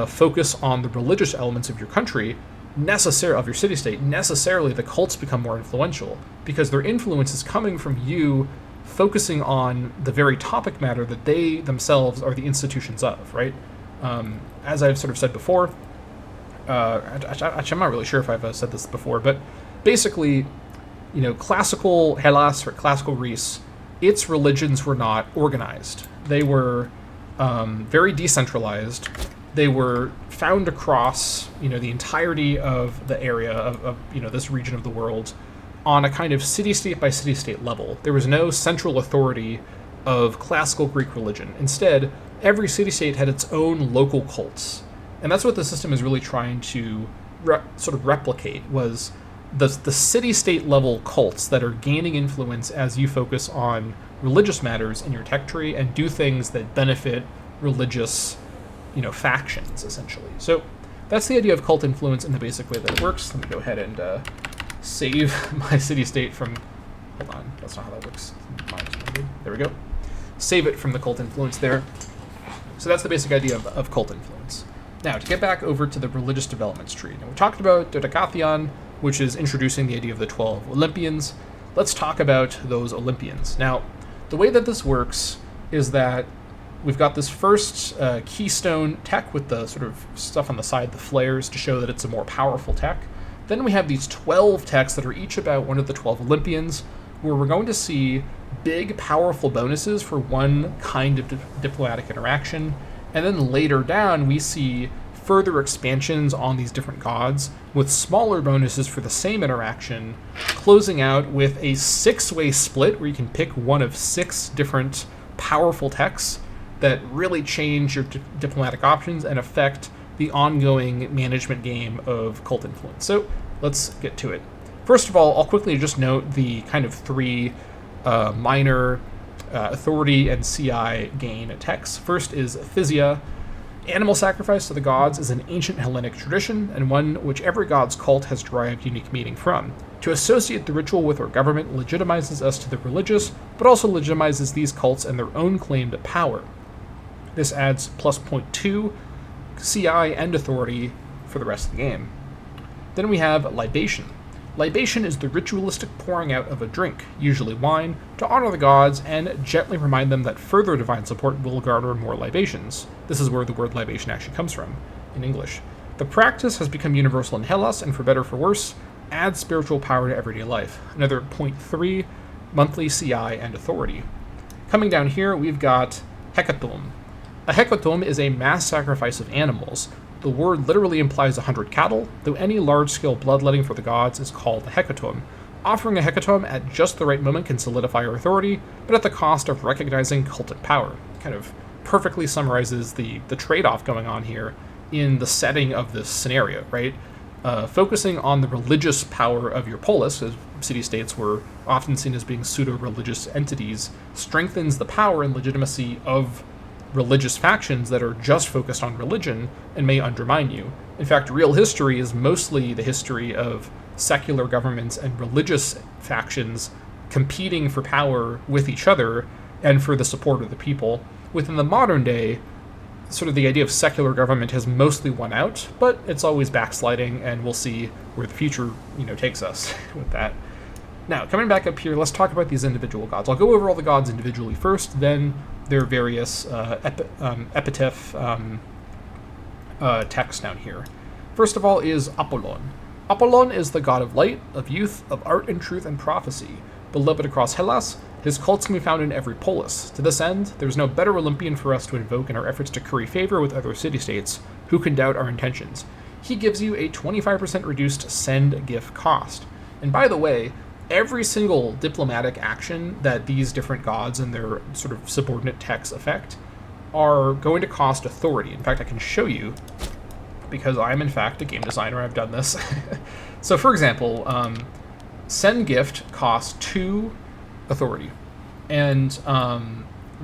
focus on the religious elements of your country, of your city-state, necessarily the cults become more influential because their influence is coming from you focusing on the very topic matter that they themselves are the institutions of, right? As I've sort of said before, actually I'm not really sure if I've said this before, but basically, classical Hellas or classical Greece, its religions were not organized. They were very decentralized. They were found across, the entirety of the area of this region of the world on a kind of city-state by city-state level. There was no central authority of classical Greek religion. Instead, every city-state had its own local cults. And that's what the system is really trying to sort of replicate, was the city-state level cults that are gaining influence as you focus on religious matters in your tech tree and do things that benefit religious, factions, essentially. So that's the idea of cult influence in the basic way that it works. Let me go ahead and save my city-state from... Hold on, that's not how that works. There we go. Save it from the cult influence there. So that's the basic idea of cult influence. Now, to get back over to the religious developments tree. Now, we talked about Dodecathion, which is introducing the idea of the 12 Olympians. Let's talk about those Olympians. Now, the way that this works is that we've got this first keystone tech with the sort of stuff on the side, the flares, to show that it's a more powerful tech. Then we have these 12 techs that are each about one of the 12 Olympians, where we're going to see big, powerful bonuses for one kind of diplomatic interaction. And then later down, we see further expansions on these different gods with smaller bonuses for the same interaction, closing out with a 6-way split where you can pick one of 6 different powerful techs that really change your diplomatic options and affect the ongoing management game of cult influence. So let's get to it. First of all, I'll quickly just note the kind of 3 minor authority and CI gain techs. First is Physia. Animal sacrifice to the gods is an ancient Hellenic tradition, and one which every god's cult has derived unique meaning from. To associate the ritual with our government legitimizes us to the religious, but also legitimizes these cults and their own claim to power. This adds plus 0.2 CI and authority for the rest of the game. Then we have libation. Libation is the ritualistic pouring out of a drink, usually wine, to honor the gods and gently remind them that further divine support will garner more libations. This is where the word libation actually comes from, in English. The practice has become universal in Hellas, and for better or for worse, adds spiritual power to everyday life. Another 0.3 monthly CI and authority. Coming down here, we've got hecatomb. A hecatomb is a mass sacrifice of animals. The word literally implies 100 cattle, though any large-scale bloodletting for the gods is called a hecatomb. Offering a hecatomb at just the right moment can solidify our authority, but at the cost of recognizing cultic power. Kind of perfectly summarizes the trade-off going on here in the setting of this scenario, right? Focusing on the religious power of your polis, as city-states were often seen as being pseudo-religious entities, strengthens the power and legitimacy of religious factions that are just focused on religion and may undermine you. In fact, real history is mostly the history of secular governments and religious factions competing for power with each other and for the support of the people. Within the modern day, sort of the idea of secular government has mostly won out, but it's always backsliding, and we'll see where the future, takes us with that. Now, coming back up here, let's talk about these individual gods. I'll go over all the gods individually first, then their various epitaph texts down here. First of all is Apollon. Apollon is the god of light, of youth, of art and truth and prophecy. Beloved across Hellas, his cults can be found in every polis. To this end, there is no better Olympian for us to invoke in our efforts to curry favor with other city-states who can doubt our intentions. He gives you a 25% reduced send gift cost. And by the way, every single diplomatic action that these different gods and their sort of subordinate techs affect are going to cost authority. In fact, I can show you, because I am in fact a game designer, I've done this. So for example, send gift costs 2 authority, and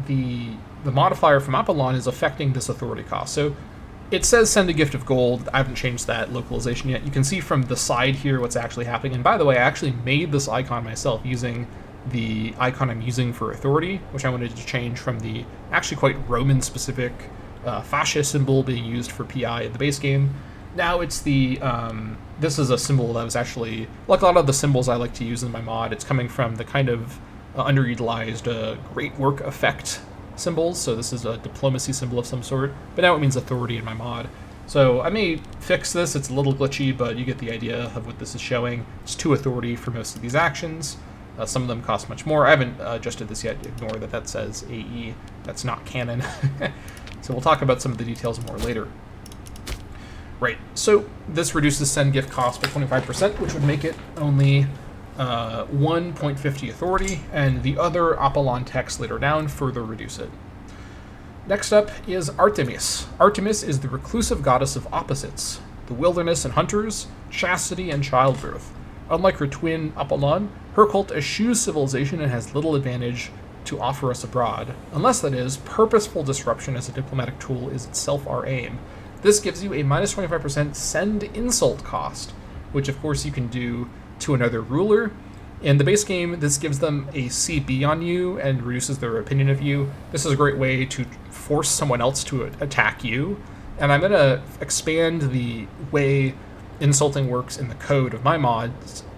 the modifier from Apollon is affecting this authority cost. So it says send a gift of gold. I haven't changed that localization yet. You can see from the side here what's actually happening. And by the way, I actually made this icon myself using the icon I'm using for authority, which I wanted to change from the actually quite Roman-specific fascia symbol being used for PI in the base game. Now it's the, this is a symbol that was actually, like a lot of the symbols I like to use in my mod, it's coming from the kind of underutilized great work effect symbols. So this is a diplomacy symbol of some sort, but now it means authority in my mod. So I may fix this, it's a little glitchy, but you get the idea of what this is showing. It's 2 authority for most of these actions. Some of them cost much more. I haven't adjusted this yet. Ignore that says AE. That's not canon. So we'll talk about some of the details more later. Right, so this reduces send gift cost by 25%, which would make it only 1.50 authority, and the other Apollon text later down further reduce it. Next up is Artemis. Artemis is the reclusive goddess of opposites, the wilderness and hunters, chastity and childbirth. Unlike her twin Apollon, her cult eschews civilization and has little advantage to offer us abroad, unless that is, purposeful disruption as a diplomatic tool is itself our aim. This gives you a minus 25% send insult cost, which of course you can do to another ruler. In the base game, this gives them a CB on you and reduces their opinion of you. This is a great way to force someone else to attack you, and I'm going to expand the way insulting works in the code of my mod,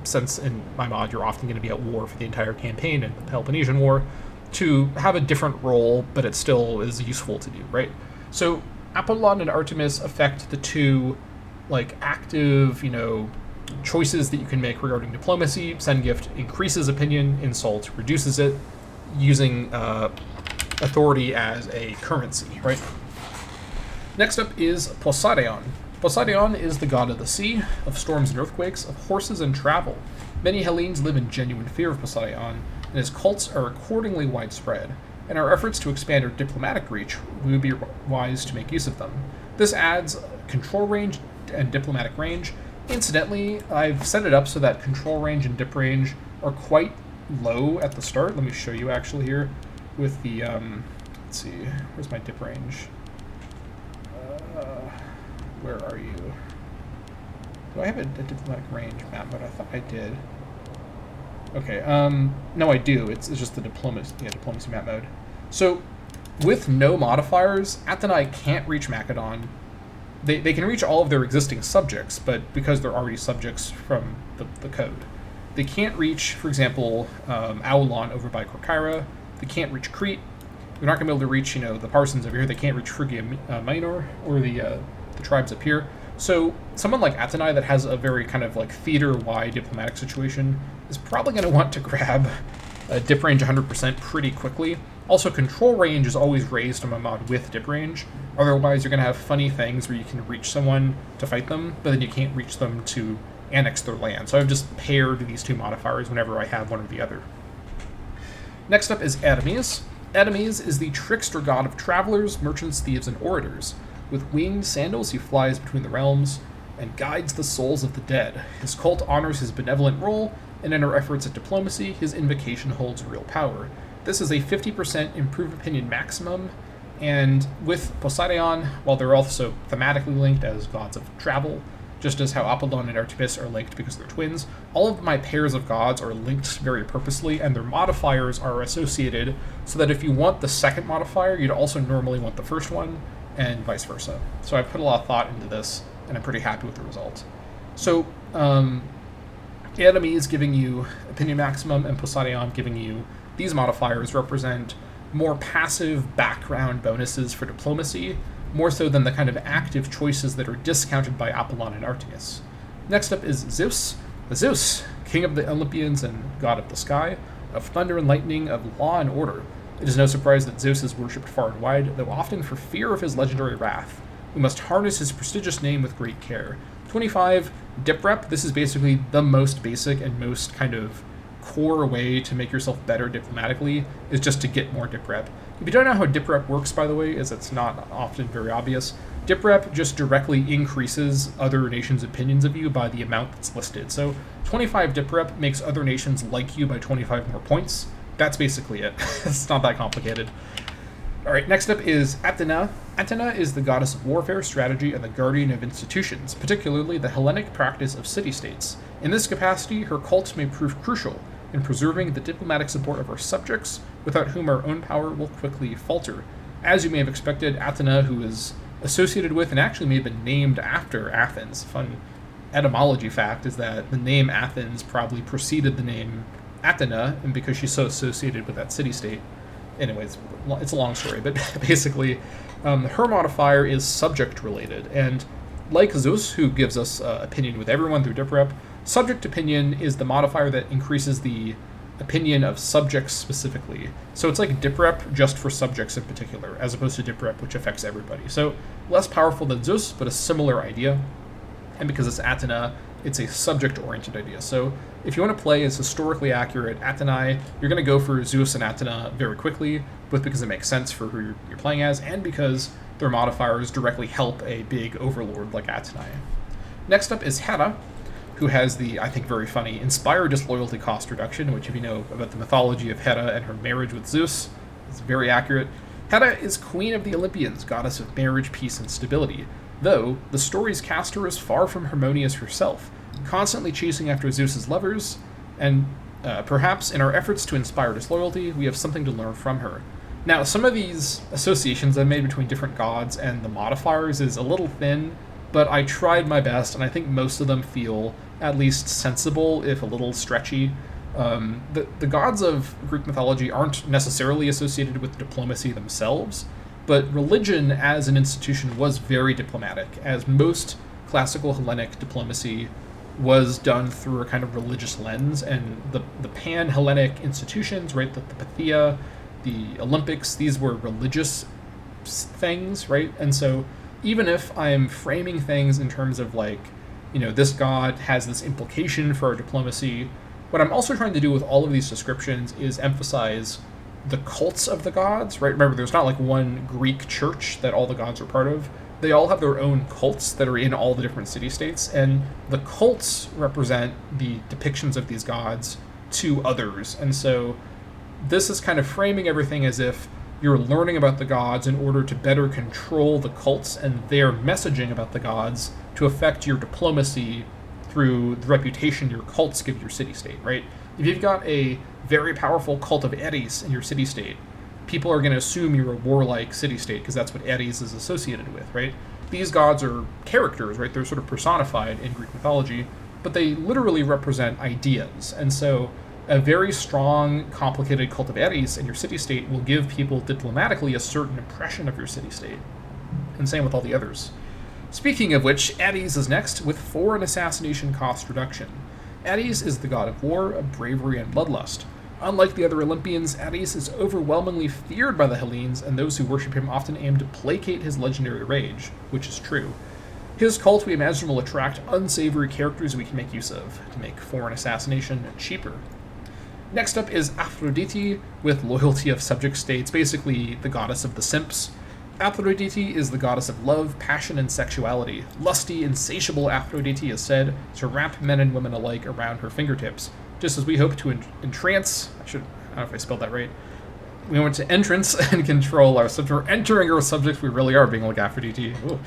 since in my mod you're often going to be at war for the entire campaign in the Peloponnesian War, to have a different role, but it still is useful to do, right? So Apollon and Artemis affect the 2 like active, choices that you can make regarding diplomacy. Send gift increases opinion, insult reduces it, using authority as a currency, right? Next up is Poseidon. Poseidon is the god of the sea, of storms and earthquakes, of horses and travel. Many Hellenes live in genuine fear of Poseidon, and his cults are accordingly widespread. In our efforts to expand our diplomatic reach, we would be wise to make use of them. This adds control range and diplomatic range. Incidentally, I've set it up so that control range and dip range are quite low at the start. Let me show you actually here with the, let's see, where's my dip range? Where are you? Do I have a diplomatic range map mode? I thought I did. Okay, no I do. It's just the diplomacy map mode. So, with no modifiers, Athenai can't reach Macedon. They can reach all of their existing subjects, but because they're already subjects from the code. They can't reach, for example, Aulon over by Corcyra. They can't reach Crete. They're not going to be able to reach, the Parsons over here. They can't reach Phrygia Minor or the tribes up here. So someone like Athenai that has a very kind of like theater-wide diplomatic situation is probably going to want to grab a dip range 100% pretty quickly. Also, control range is always raised on my mod with dip range. Otherwise, you're going to have funny things where you can reach someone to fight them, but then you can't reach them to annex their land. So I've just paired these 2 modifiers whenever I have one or the other. Next up is Adames. Adames is the trickster god of travelers, merchants, thieves, and orators. With winged sandals, he flies between the realms and guides the souls of the dead. His cult honors his benevolent role, and in our efforts at diplomacy, his invocation holds real power. This is a 50% improved opinion maximum, and with Poseidon, while they're also thematically linked as gods of travel, just as how Apollon and Artemis are linked because they're twins, all of my pairs of gods are linked very purposely, and their modifiers are associated so that if you want the second modifier, you'd also normally want the first one, and vice versa. So I put a lot of thought into this, and I'm pretty happy with the result. So, Adames giving you opinion maximum and Poseidon giving you these modifiers represent more passive background bonuses for diplomacy, more so than the kind of active choices that are discounted by Apollon and Artemis. Next up is Zeus. Zeus, king of the Olympians and god of the sky. of thunder and lightning, of law and order. It is no surprise that Zeus is worshipped far and wide, though often for fear of his legendary wrath. We must harness his prestigious name with great care. 25, dip rep. This is basically the most basic and most kind of core way to make yourself better diplomatically, is just to get more dip rep. If you don't know how dip rep works, by the way, as it's not often very obvious, dip rep just directly increases other nations' opinions of you by the amount that's listed. So 25 dip rep makes other nations like you by 25 more points. That's basically it. It's not that complicated. All right, next up is Athena. Athena is the goddess of warfare, strategy, and the guardian of institutions, particularly the Hellenic practice of city-states. In this capacity, her cult may prove crucial in preserving the diplomatic support of our subjects, without whom our own power will quickly falter. As you may have expected, Athena, who is associated with and actually may have been named after Athens. Fun etymology fact is that the name Athens probably preceded the name Athena, and because she's so associated with that city-state. Anyways, it's a long story, but basically, her modifier is subject-related, and like Zeus, who gives us opinion with everyone through dip rep, subject opinion is the modifier that increases the opinion of subjects specifically. So it's like dip rep just for subjects in particular, as opposed to dip rep, which affects everybody. So less powerful than Zeus, but a similar idea. And because it's Athena, it's a subject-oriented idea. So if you want to play as historically accurate Athenae, you're going to go for Zeus and Athena very quickly, both because it makes sense for who you're playing as, and because their modifiers directly help a big overlord like Athenae. Next up is Hera, who has the, I think, very funny Inspire Disloyalty Cost Reduction, which if you know about the mythology of Hera and her marriage with Zeus, is very accurate. Hera is queen of the Olympians, goddess of marriage, peace, and stability, though the stories cast her as far from harmonious herself, constantly chasing after Zeus's lovers, and perhaps in our efforts to inspire disloyalty, we have something to learn from her. Now, some of these associations I've made between different gods and the modifiers is a little thin, but I tried my best, and I think most of them feel at least sensible, if a little stretchy. The gods of Greek mythology aren't necessarily associated with diplomacy themselves, but religion as an institution was very diplomatic, as most classical Hellenic diplomacy was done through a kind of religious lens, and the pan-Hellenic institutions, right, the Pythia, the Olympics, these were religious things, right? And so even if I'm framing things in terms of like, you know, this god has this implication for our diplomacy, what I'm also trying to do with all of these descriptions is emphasize the cults of the gods, right? Remember, there's not like one Greek church that all the gods are part of. They all have their own cults that are in all the different city-states, and the cults represent the depictions of these gods to others. And so this is kind of framing everything as if you're learning about the gods in order to better control the cults and their messaging about the gods to affect your diplomacy through the reputation your cults give your city-state, right? If you've got a very powerful cult of Ares in your city-state, people are going to assume you're a warlike city-state because that's what Ares is associated with, right? These gods are characters, right? They're sort of personified in Greek mythology, but they literally represent ideas. And so a very strong, complicated cult of Ares in your city-state will give people diplomatically a certain impression of your city-state. And same with all the others. Speaking of which, Ares is next with 4 in assassination cost reduction. Ares is the god of war, of bravery, and bloodlust. Unlike the other Olympians, Ares is overwhelmingly feared by the Hellenes, and those who worship him often aim to placate his legendary rage, which is true. His cult, we imagine, will attract unsavory characters we can make use of, to make foreign assassination cheaper. Next up is Aphrodite, with loyalty of subject states, basically the goddess of the simps. Aphrodite is the goddess of love, passion, and sexuality. Lusty, insatiable Aphrodite is said to wrap men and women alike around her fingertips, just as we hope to entrance, I don't know if I spelled that right. We want to entrance and control our subject. We're entering our subject, we really are being like Aphrodite. Ooh.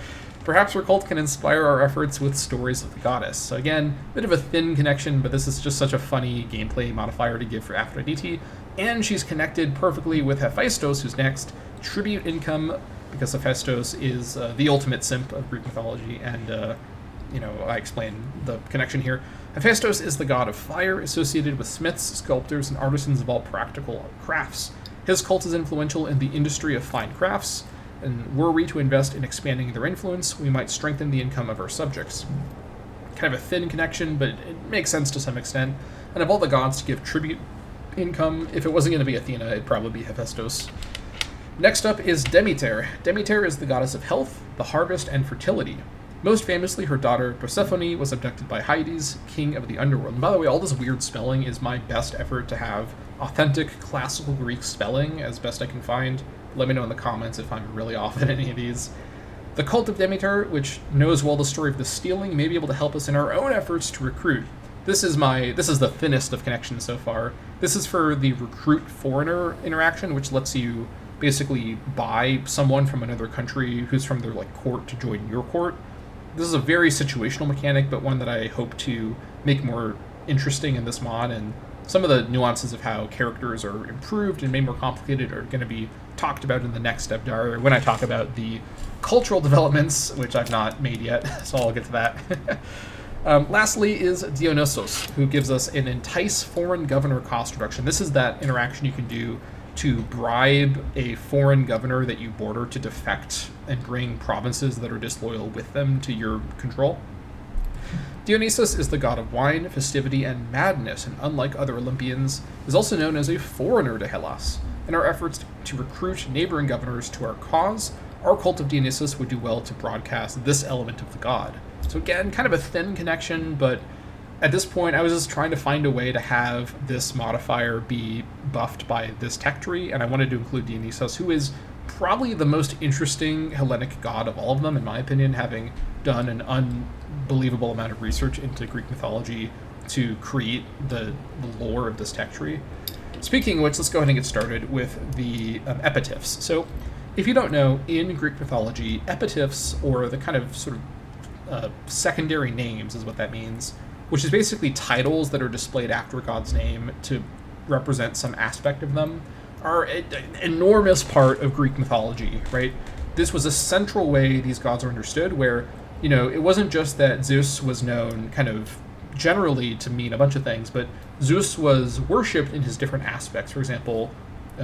Perhaps our cult can inspire our efforts with stories of the goddess. So again, a bit of a thin connection, but this is just such a funny gameplay modifier to give for Aphrodite. And she's connected perfectly with Hephaestus, who's next. Tribute income, because Hephaestus is the ultimate simp of Greek mythology, and I explain the connection here. Hephaestus is the god of fire, associated with smiths, sculptors, and artisans of all practical crafts. His cult is influential in the industry of fine crafts, and were we to invest in expanding their influence, we might strengthen the income of our subjects. Kind of a thin connection, but it makes sense to some extent. And of all the gods to give tribute income. If it wasn't going to be Athena, it'd probably be Hephaestus. Next up is Demeter. Demeter is the goddess of health, the harvest, and fertility. Most famously, her daughter Persephone was abducted by Hades, king of the underworld. And by the way, all this weird spelling is my best effort to have authentic classical Greek spelling as best I can find. Let me know in the comments if I'm really off in any of these. The cult of Demeter, which knows well the story of the stealing, may be able to help us in our own efforts to recruit. This is the thinnest of connections so far. This is for the recruit-foreigner interaction, which lets you basically buy someone from another country who's from their court to join your court. This is a very situational mechanic, but one that I hope to make more interesting in this mod, and some of the nuances of how characters are improved and made more complicated are going to be talked about in the next step diary when I talk about the cultural developments, which I've not made yet, so I'll get to that. Lastly is Dionysos, who gives us an entice foreign governor cost reduction. This is that interaction you can do to bribe a foreign governor that you border to defect and bring provinces that are disloyal with them to your control. Dionysus is the god of wine, festivity, and madness, and unlike other Olympians, is also known as a foreigner to Hellas. In our efforts to recruit neighboring governors to our cause, our cult of Dionysus would do well to broadcast this element of the god. So again, kind of a thin connection, but at this point I was just trying to find a way to have this modifier be buffed by this tech tree, and I wanted to include Dionysus, who is probably the most interesting Hellenic god of all of them, in my opinion, having done an unbelievable amount of research into Greek mythology to create the lore of this tech tree. Speaking of which, let's go ahead and get started with the epitaphs. So, if you don't know, in Greek mythology, epitaphs, or the kind of sort of secondary names is what that means, which is basically titles that are displayed after a god's name to represent some aspect of them, are an enormous part of Greek mythology, right? This was a central way these gods are understood, where, it wasn't just that Zeus was known kind of generally to mean a bunch of things, but Zeus was worshipped in his different aspects. For example,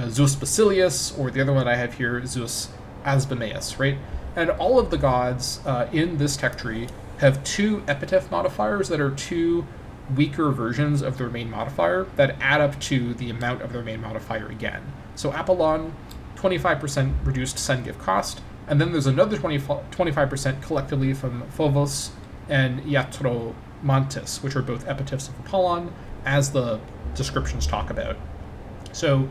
Zeus Basilius, or the other one I have here, Zeus Asmodeus, right? And all of the gods in this tech tree have two epitaph modifiers that are two weaker versions of their main modifier that add up to the amount of their main modifier again. So Apollon, 25% reduced send give cost, and then there's another 25% collectively from Phobos and Iatromantis, which are both epitaphs of Apollon, as the descriptions talk about. So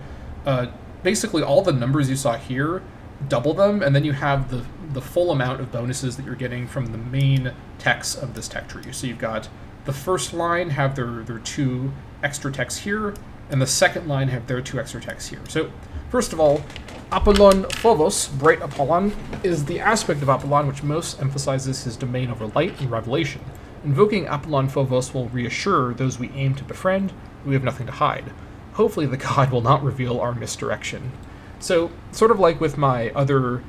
basically all the numbers you saw here, double them, and then you have the full amount of bonuses that you're getting from the main texts of this tech tree. So you've got the first line have their two extra texts here, and the second line have their two extra texts here. So first of all, Apollon Phobos, bright Apollon, is the aspect of Apollon which most emphasizes his domain over light and revelation. Invoking Apollon Phobos will reassure those we aim to befriend we have nothing to hide. Hopefully the god will not reveal our misdirection. So, sort of like with my other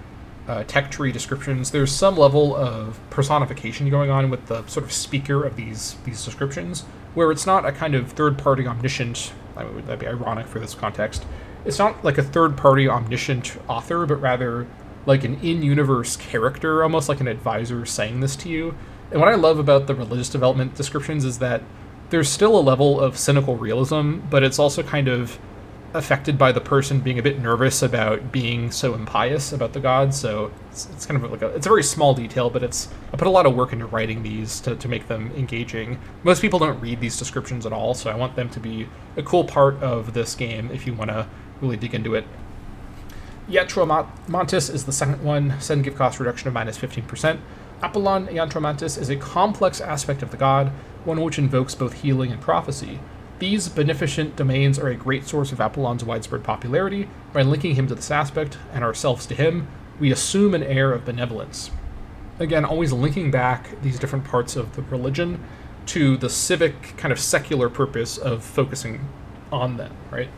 tech tree descriptions, there's some level of personification going on with the sort of speaker of these descriptions, where it's not a kind of third-party omniscient, that'd be ironic for this context, it's not like a third-party omniscient author, but rather like an in-universe character, almost like an advisor saying this to you. And what I love about the religious development descriptions is that there's still a level of cynical realism, but it's also kind of affected by the person being a bit nervous about being so impious about the gods. So it's kind of like it's a very small detail, but I put a lot of work into writing these to make them engaging. Most people don't read these descriptions at all, so I want them to be a cool part of this game if you want to really dig into it. Iatromantis is the second one, send give cost reduction of minus 15%. Apollon Iatromantis is a complex aspect of the god, one which invokes both healing and prophecy. These beneficent domains are a great source of Apollon's widespread popularity. By linking him to this aspect, and ourselves to him, we assume an air of benevolence. Again, always linking back these different parts of the religion to the civic, kind of secular purpose of focusing on them, right?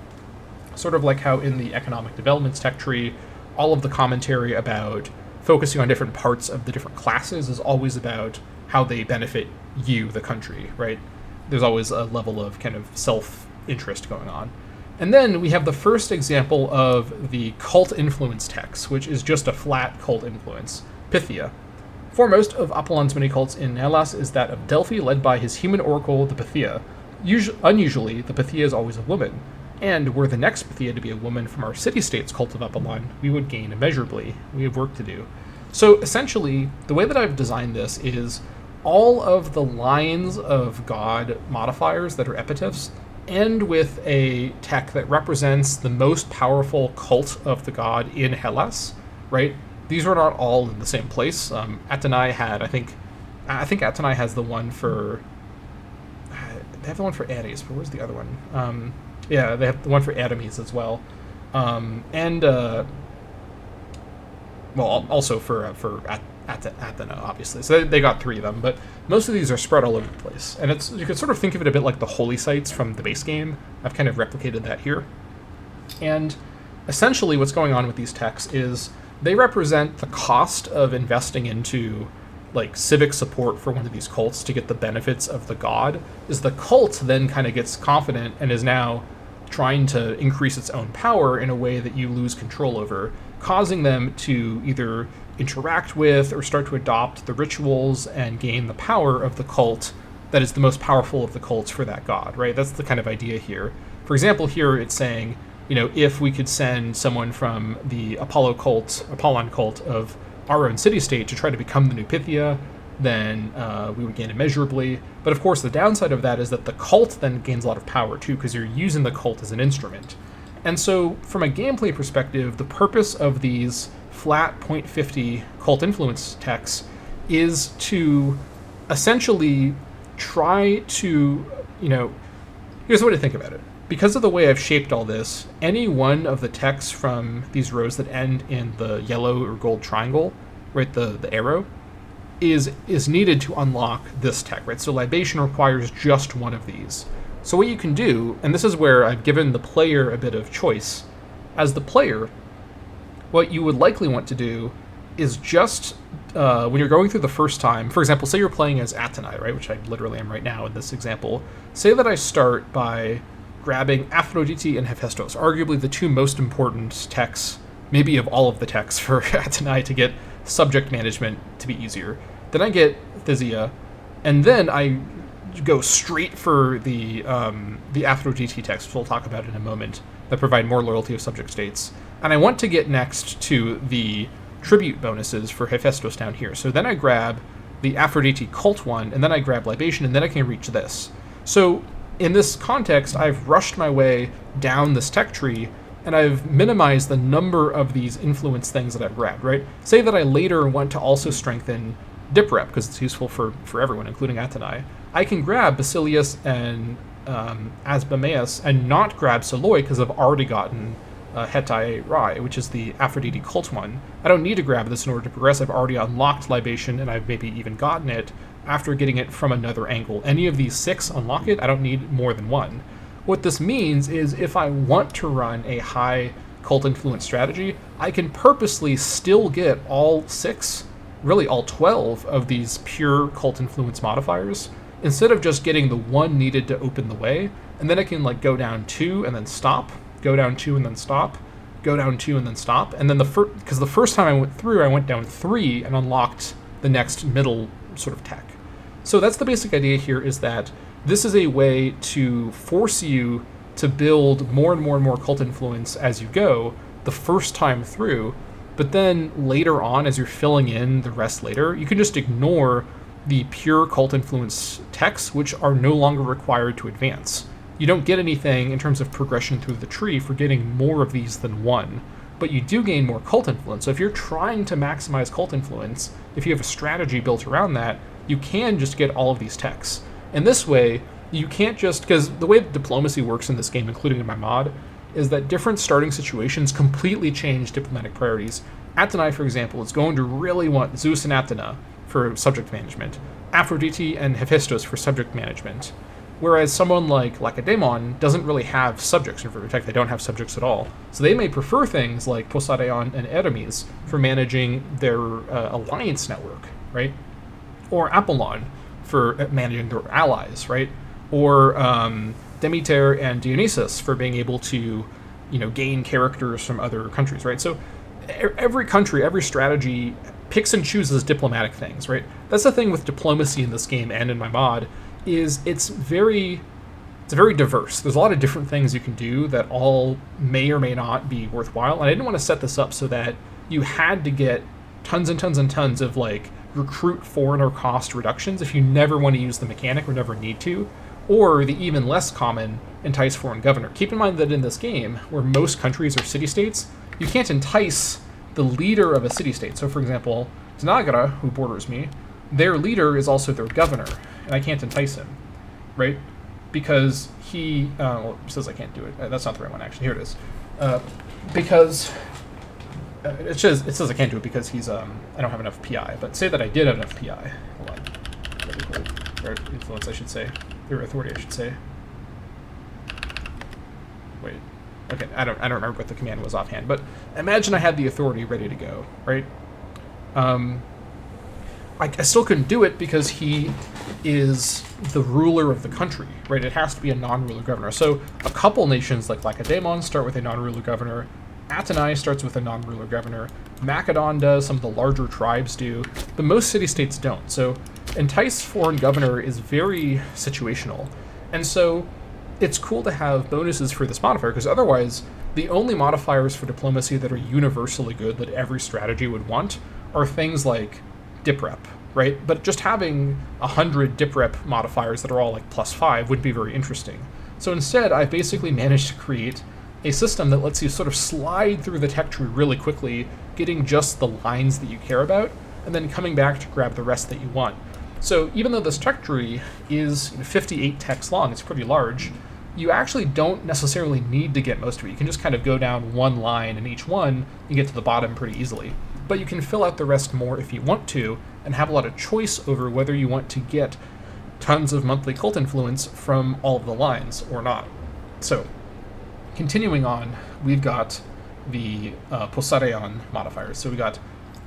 Sort of like how in the economic developments tech tree, all of the commentary about focusing on different parts of the different classes is always about how they benefit you, the country, right? There's always a level of kind of self-interest going on. And then we have the first example of the cult influence text, which is just a flat cult influence, Pythia. Foremost of Apollon's many cults in Hellas is that of Delphi, led by his human oracle, the Pythia. Unusually, the Pythia is always a woman. And were the next Pythia to be a woman from our city-states cult of Apollon, we would gain immeasurably. We have work to do. So essentially, the way that I've designed this is all of the lines of god modifiers that are epitaphs end with a tech that represents the most powerful cult of the god in Hellas, right? These are not all in the same place. Atenai had, I think Atenai has the one for, they have the one for Ares, but where's the other one? Yeah, they have the one for Adames as well. Well, also for Athena, obviously. So they got 3 of them, but most of these are spread all over the place. And it's, you could sort of think of it a bit like the holy sites from the base game. I've kind of replicated that here. And essentially what's going on with these techs is they represent the cost of investing into like civic support for one of these cults to get the benefits of the god. Is the cult then kind of gets confident and is now trying to increase its own power in a way that you lose control over, causing them to either interact with or start to adopt the rituals and gain the power of the cult that is the most powerful of the cults for that god, right? That's the kind of idea here. For example, here it's saying, you know, if we could send someone from the Apollon cult of our own city-state to try to become the new Pythia, then we would gain immeasurably. But of course, the downside of that is that the cult then gains a lot of power too, because you're using the cult as an instrument. And so, from a gameplay perspective, the purpose of these flat 0.50 cult influence techs is to essentially try to, you know, here's the way to think about it. Because of the way I've shaped all this, any one of the techs from these rows that end in the yellow or gold triangle, right, the arrow, is needed to unlock this tech, right? So libation requires just one of these. So what you can do, and this is where I've given the player a bit of choice, as the player, what you would likely want to do is just, when you're going through the first time, for example, say you're playing as Atenai, right, which I literally am right now in this example, say that I start by grabbing Aphrodite and Hephaestus, arguably the 2 most important techs, maybe of all of the techs for Atenai to get subject management to be easier. Then I get Thysia, and then I go straight for the Aphrodite techs, which we'll talk about in a moment, that provide more loyalty of subject states. And I want to get next to the tribute bonuses for Hephaestus down here. So then I grab the Aphrodite cult one, and then I grab libation, and then I can reach this. So in this context, I've rushed my way down this tech tree, and I've minimized the number of these influence things that I've grabbed, right? Say that I later want to also strengthen Dip Rep, because it's useful for everyone, including Atenai. I can grab Basilius and Asbameus and not grab Seloi, because I've already gotten Hetai Rai, which is the Aphrodite cult one. I don't need to grab this in order to progress. I've already unlocked libation, and I've maybe even gotten it after getting it from another angle. Any of these 6 unlock it. I don't need more than one. What this means is if I want to run a high cult influence strategy, I can purposely still get all 6, really all 12 of these pure cult influence modifiers, instead of just getting the one needed to open the way. And then I can like go down 2 and then stop, go down 2 and then stop, go down 2 and then stop. And then because the first time I went through, I went down 3 and unlocked the next middle sort of tech. So that's the basic idea here, is that this is a way to force you to build more and more and more cult influence as you go the first time through, but then later on, as you're filling in the rest later, you can just ignore the pure cult influence techs, which are no longer required to advance. You don't get anything in terms of progression through the tree for getting more of these than one, but you do gain more cult influence. So if you're trying to maximize cult influence, if you have a strategy built around that, you can just get all of these techs. And this way, you can't just, because the way diplomacy works in this game, including in my mod, is that different starting situations completely change diplomatic priorities. Atenai, for example, is going to really want Zeus and Athena for subject management, Aphrodite and Hephaestus for subject management, whereas someone like Lacedaemon doesn't really have subjects. In fact, they don't have subjects at all. So they may prefer things like Poseidon and Hermes for managing their alliance network, right? Or Apollon for managing their allies, right? Or Demeter and Dionysus for being able to, you know, gain characters from other countries, right? So every country, every strategy picks and chooses diplomatic things, right? That's the thing with diplomacy in this game and in my mod, is it's very it's very diverse. There's a lot of different things you can do that all may or may not be worthwhile. And I didn't want to set this up so that you had to get tons and tons and tons of like recruit foreigner cost reductions if you never want to use the mechanic or never need to, or the even less common entice foreign governor. Keep in mind that in this game, where most countries are city-states, you can't entice the leader of a city-state. So for example, Tanagra, who borders me, their leader is also their governor, and I can't entice him, right? Because he, well, it says I can't do it. That's not the right one, actually. Here it is. Because it says I can't do it because he's, I don't have enough PI. But say that I did have enough PI. Hold on. Or influence, I should say. Or authority, I should say. Wait. Okay, I don't remember what the command was offhand. But imagine I had the authority ready to go, right? I still couldn't do it because he is the ruler of the country, right? It has to be a non-ruler governor. So a couple nations like Lacedaemon start with a non-ruler governor. Athenai starts with a non-ruler governor. Macedon does, some of the larger tribes do, but most city-states don't. So entice foreign governor is very situational. And so it's cool to have bonuses for this modifier, because otherwise the only modifiers for diplomacy that are universally good that every strategy would want are things like dip rep, right? But just having 100 dip rep modifiers that are all like +5 would be very interesting. So instead, I've basically managed to create a system that lets you sort of slide through the tech tree really quickly, getting just the lines that you care about, and then coming back to grab the rest that you want. So even though this tech tree is 58 texts long, it's pretty large, you actually don't necessarily need to get most of it. You can just kind of go down one line in each one and get to the bottom pretty easily. But you can fill out the rest more if you want to, and have a lot of choice over whether you want to get tons of monthly cult influence from all of the lines or not. So, continuing on, we've got the Poseidaon modifiers. So we got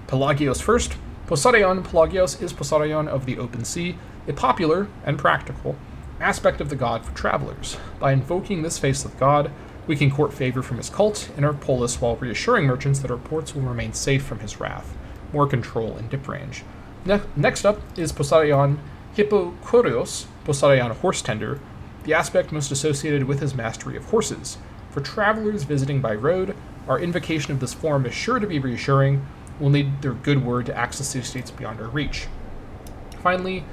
Pelagios first. Poseidaon Pelagios is Poseidaon of the open sea, a popular and practical aspect of the god for travelers. By invoking this face of the god, we can court favor from his cult in our polis while reassuring merchants that our ports will remain safe from his wrath. More control in dip range. Next up is Poseidaon Hippokorios, Poseidaon horse tender, the aspect most associated with his mastery of horses. For travelers visiting by road, our invocation of this form is sure to be reassuring. We'll need their good word to access city states beyond our reach. Finally,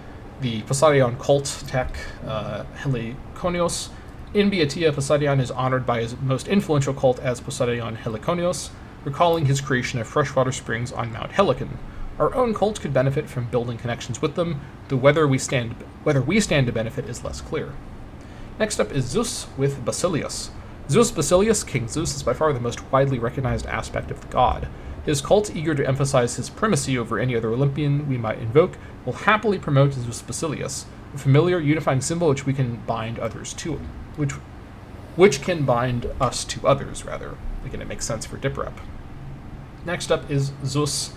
the Poseidaon cult tech, Heliconios. In Beatia, Poseidaon is honored by his most influential cult as Poseidaon Heliconios, recalling his creation of freshwater springs on Mount Helicon. Our own cult could benefit from building connections with them, though whether we stand to benefit is less clear. Next up is Zeus with Basilius. Zeus Basilius, King Zeus, is by far the most widely recognized aspect of the god. His cult, eager to emphasize his primacy over any other Olympian we might invoke, will happily promote Zeus Basilius, a familiar unifying symbol which we can bind others to, which can bind us to others, rather. Again, it makes sense for dip rep. Next up is Zeus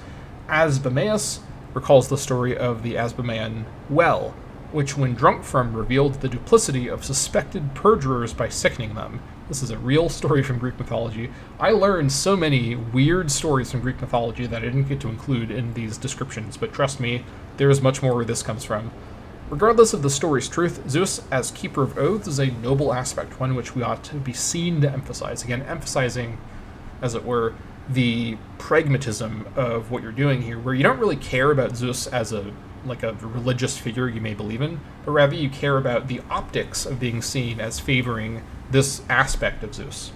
Asbameus, recalls the story of the Asbamean well, which when drunk from revealed the duplicity of suspected perjurers by sickening them. This is a real story from Greek mythology. I learned so many weird stories from Greek mythology that I didn't get to include in these descriptions, but trust me, there is much more where this comes from. Regardless of the story's truth, Zeus, as keeper of oaths, is a noble aspect, one which we ought to be seen to emphasize. Again, emphasizing, as it were, the pragmatism of what you're doing here, where you don't really care about Zeus as a religious figure you may believe in, but rather you care about the optics of being seen as favoring this aspect of Zeus.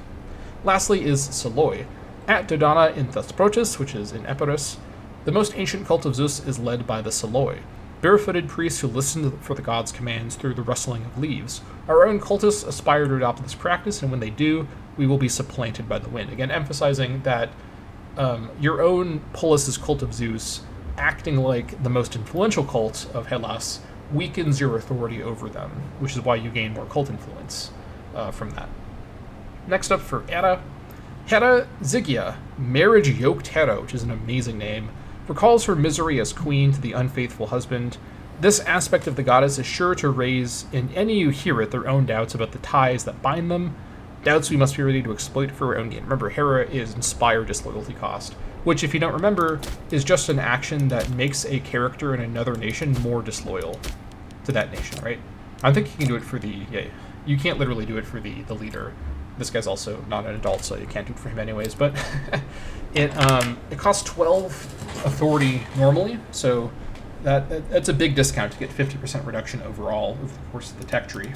Lastly is Seloi. At Dodona in Thesprotis, which is in Epirus, the most ancient cult of Zeus is led by the Seloi, barefooted priests who listen for the god's commands through the rustling of leaves. Our own cultists aspire to adopt this practice, and when they do, we will be supplanted by the wind. Again, emphasizing that your own polis's cult of Zeus, acting like the most influential cult of Hellas, weakens your authority over them, which is why you gain more cult influence from that. Next up for Hera. Hera Zygia, marriage-yoked Hera, which is an amazing name, recalls her misery as queen to the unfaithful husband. This aspect of the goddess is sure to raise in any who hear it their own doubts about the ties that bind them, doubts we must be ready to exploit for our own gain. Remember, Hera is inspire disloyalty cost, which, if you don't remember, is just an action that makes a character in another nation more disloyal to that nation, right? I think you can do it for the You can't literally do it for the leader. This guy's also not an adult, so you can't do it for him anyways. But it costs 12 authority normally, so that's a big discount to get 50% reduction overall over the course of the tech tree.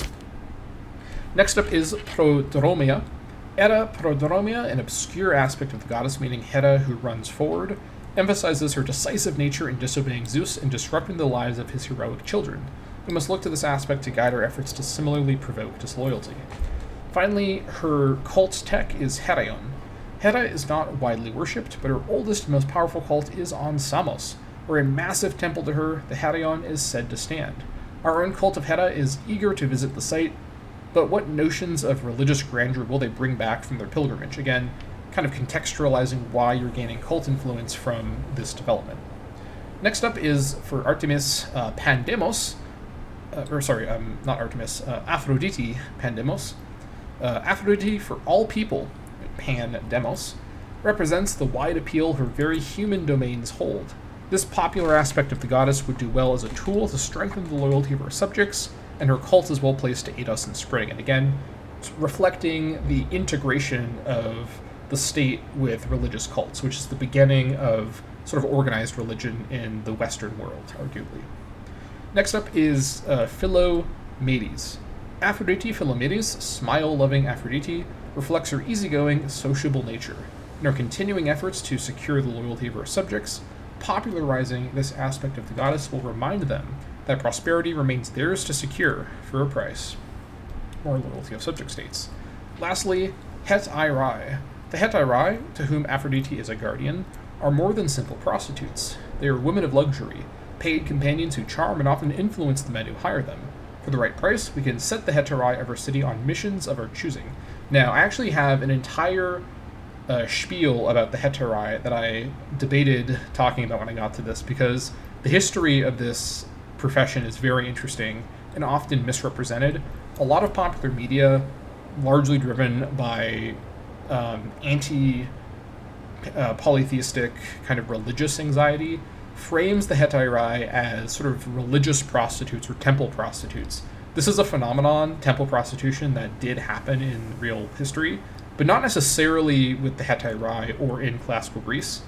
Next up is Prodromia. Hera Prodromia, an obscure aspect of the goddess, meaning Hera who runs forward, emphasizes her decisive nature in disobeying Zeus and disrupting the lives of his heroic children. We must look to this aspect to guide our efforts to similarly provoke disloyalty. Finally, her cult tech is Heraion. Hera is not widely worshipped, but her oldest and most powerful cult is on Samos, where a massive temple to her, the Heraion, is said to stand. Our own cult of Hera is eager to visit the site, but what notions of religious grandeur will they bring back from their pilgrimage? Again, kind of contextualizing why you're gaining cult influence from this development. Next up is for Artemis Pandemos, Aphrodite Pandemos. Aphrodite for all people, Pandemos, represents the wide appeal her very human domains hold. This popular aspect of the goddess would do well as a tool to strengthen the loyalty of her subjects, and her cult is well placed to aid us in spreading it. Again, reflecting the integration of the state with religious cults, which is the beginning of sort of organized religion in the Western world, arguably. Next up is Philomedes. Aphrodite Philomedes, smile-loving Aphrodite, reflects her easygoing, sociable nature. In her continuing efforts to secure the loyalty of her subjects, popularizing this aspect of the goddess will remind them that prosperity remains theirs to secure for a price. More loyalty of subject states. Lastly, Hetairai. The Hetairai, to whom Aphrodite is a guardian, are more than simple prostitutes. They are women of luxury, paid companions who charm and often influence the men who hire them. For the right price, we can set the Hetairai of our city on missions of our choosing. Now, I actually have an entire spiel about the Hetairai that I debated talking about when I got to this, because the history of this profession is very interesting and often misrepresented. A lot of popular media, largely driven by anti-polytheistic kind of religious anxiety, frames the Hetairai as sort of religious prostitutes or temple prostitutes. This is a phenomenon, temple prostitution, that did happen in real history, but not necessarily with the Hetairai or in classical Greece.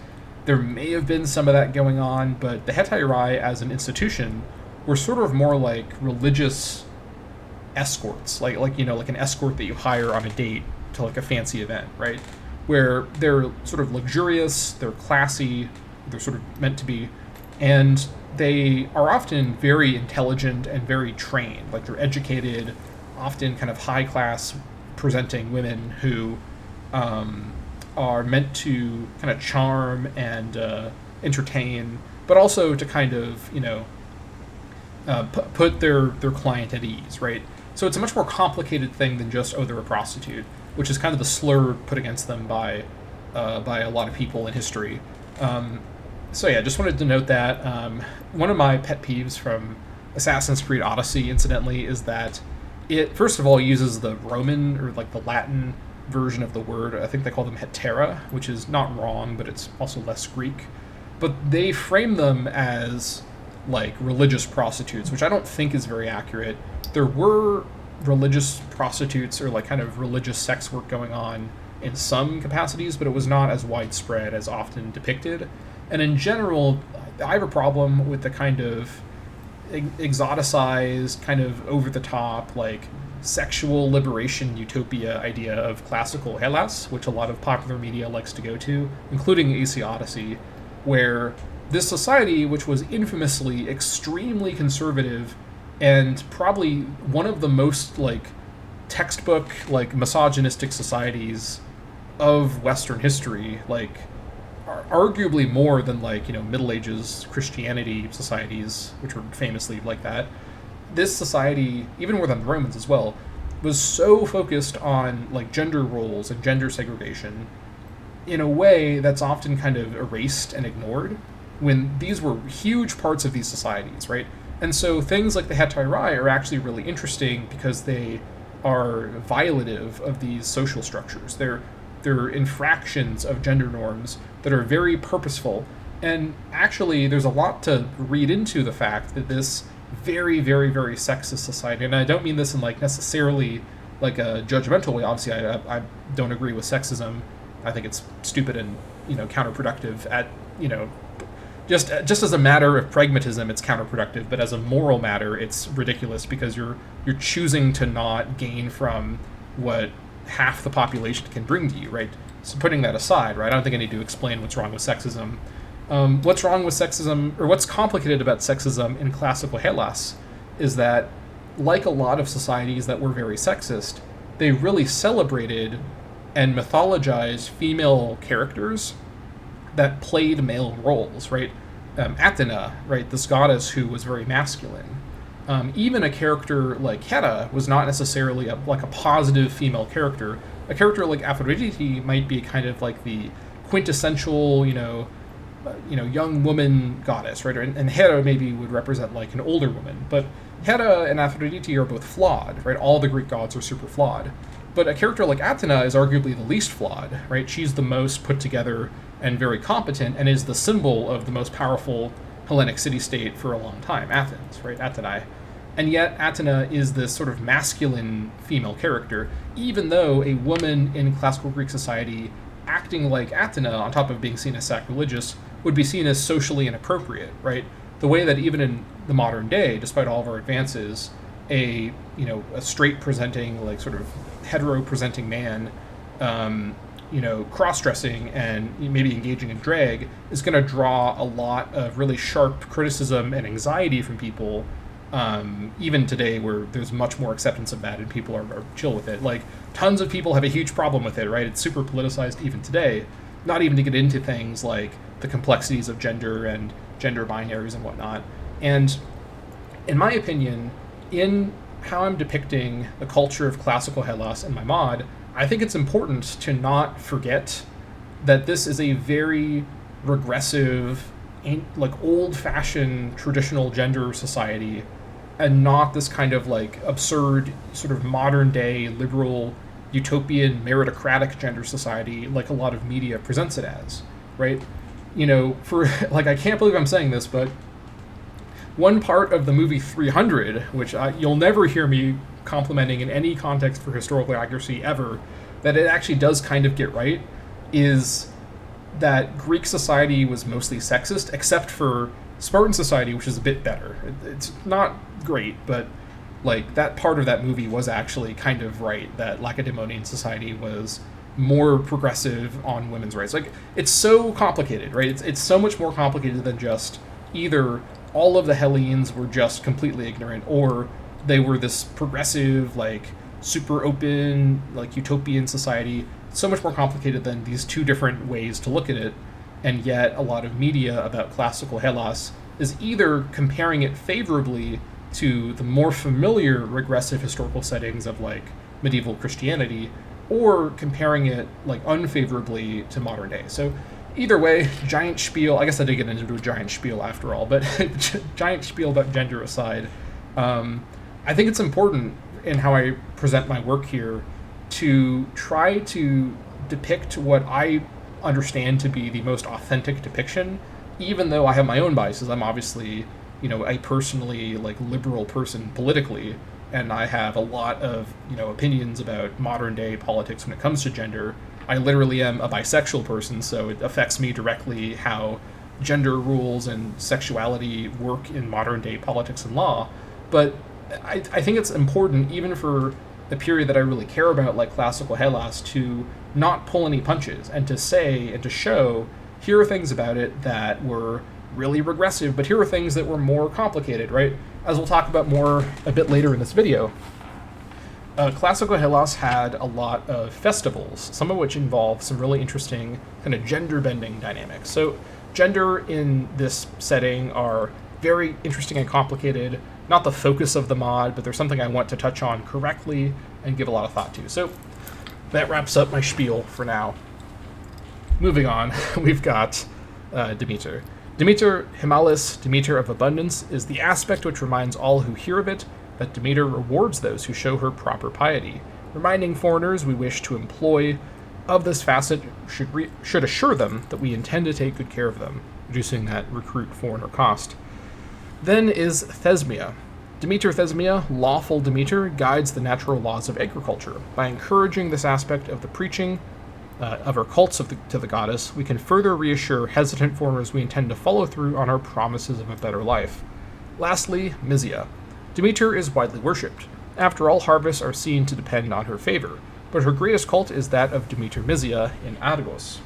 There may have been some of that going on, but the Hetairai as an institution were sort of more like religious escorts, like an escort that you hire on a date to like a fancy event, right? Where they're sort of luxurious, they're classy, they're sort of meant to be, and they are often very intelligent and very trained. Like, they're educated, often kind of high class presenting women who are meant to kind of charm and entertain, but also to kind of put their client at ease, right? So it's a much more complicated thing than just, oh, they're a prostitute, which is kind of the slur put against them by a lot of people in history. So yeah, just wanted to note that. One of my pet peeves from Assassin's Creed Odyssey, incidentally, is that it, first of all, uses the Roman, or like the Latin version of the word. I think they call them hetera, which is not wrong, but it's also less Greek. But they frame them as like religious prostitutes, which I don't think is very accurate. There were religious prostitutes or like kind of religious sex work going on in some capacities, but it was not as widespread as often depicted. And in general, I have a problem with the kind of exoticized, kind of over-the-top, like sexual liberation utopia idea of classical Hellas, which a lot of popular media likes to go to, including AC Odyssey, where this society, which was infamously extremely conservative and probably one of the most like textbook like misogynistic societies of Western history, like arguably more than like Middle Ages Christianity societies, which were famously like that. This society, even more than the Romans as well, was so focused on like gender roles and gender segregation in a way that's often kind of erased and ignored, when these were huge parts of these societies, right? And so things like the Hetairai are actually really interesting because they are violative of these social structures. They're infractions of gender norms that are very purposeful. And actually, there's a lot to read into the fact that this very, very, very sexist society. And I don't mean this in like necessarily like a judgmental way. Obviously, I don't agree with sexism. I think it's stupid and counterproductive. At just as a matter of pragmatism, it's counterproductive. But as a moral matter, it's ridiculous because you're choosing to not gain from what half the population can bring to you, right? So putting that aside, right? I don't think I need to explain what's wrong with sexism. What's wrong with sexism, or what's complicated about sexism in classical Hellas, is that, like a lot of societies that were very sexist, they really celebrated and mythologized female characters that played male roles, right? Athena, right, this goddess who was very masculine. Even a character like Hera was not necessarily a positive female character. A character like Aphrodite might be kind of like the quintessential, young woman goddess, right? And Hera maybe would represent like an older woman. But Hera and Aphrodite are both flawed, right? All the Greek gods are super flawed. But a character like Athena is arguably the least flawed, right? She's the most put together and very competent, and is the symbol of the most powerful Hellenic city-state for a long time, Athens, right? Athenae. And yet Athena is this sort of masculine female character, even though a woman in classical Greek society acting like Athena, on top of being seen as sacrilegious, would be seen as socially inappropriate, right? The way that even in the modern day, despite all of our advances, a straight presenting, like sort of hetero presenting man, cross-dressing and maybe engaging in drag is going to draw a lot of really sharp criticism and anxiety from people, even today, where there's much more acceptance of that and people are chill with it. Like, tons of people have a huge problem with it, right? It's super politicized even today, not even to get into things like the complexities of gender and gender binaries and whatnot. And in my opinion, in how I'm depicting the culture of classical Hellas in my mod, I think it's important to not forget that this is a very regressive, like old-fashioned traditional gender society, and not this kind of like absurd sort of modern-day liberal utopian meritocratic gender society like a lot of media presents it as, right? For like, I can't believe I'm saying this, but one part of the movie 300, which you'll never hear me complimenting in any context for historical accuracy ever, that it actually does kind of get right, is that Greek society was mostly sexist, except for Spartan society, which is a bit better. It's not great, but like that part of that movie was actually kind of right, that Lacedaemonian society was more progressive on women's rights. Like, it's so complicated, right? It's so much more complicated than just either all of the Hellenes were just completely ignorant, or they were this progressive, like, super open, like, utopian society. It's so much more complicated than these two different ways to look at it, and yet a lot of media about classical Hellas is either comparing it favorably to the more familiar regressive historical settings of, like, medieval Christianity, or comparing it, like, unfavorably to modern day. So either way, giant spiel. I guess I did get into a giant spiel after all, but giant spiel about gender aside, I think it's important in how I present my work here to try to depict what I understand to be the most authentic depiction, even though I have my own biases. I'm obviously, a personally, like, liberal person politically, and I have a lot of, opinions about modern day politics when it comes to gender. I literally am a bisexual person, so it affects me directly how gender rules and sexuality work in modern day politics and law. But I think it's important, even for the period that I really care about, like classical Hellas, to not pull any punches and to say and to show, here are things about it that were really regressive, but here are things that were more complicated, right? As we'll talk about more a bit later in this video. Classical Hellas had a lot of festivals, some of which involve some really interesting kind of gender-bending dynamics. So gender in this setting are very interesting and complicated, not the focus of the mod, but there's something I want to touch on correctly and give a lot of thought to. So that wraps up my spiel for now. Moving on, we've got Demeter. Demeter, Himalis, Demeter of abundance, is the aspect which reminds all who hear of it that Demeter rewards those who show her proper piety. Reminding foreigners we wish to employ of this facet should assure them that we intend to take good care of them, reducing that recruit foreigner cost. Then is Thesmia. Demeter Thesmia, lawful Demeter, guides the natural laws of agriculture. By encouraging this aspect of the preaching of our cults to the goddess, we can further reassure hesitant foreigners we intend to follow through on our promises of a better life. Lastly, Mysia. Demeter is widely worshipped. After all, harvests are seen to depend on her favor, but her greatest cult is that of Demeter Mysia in Argos.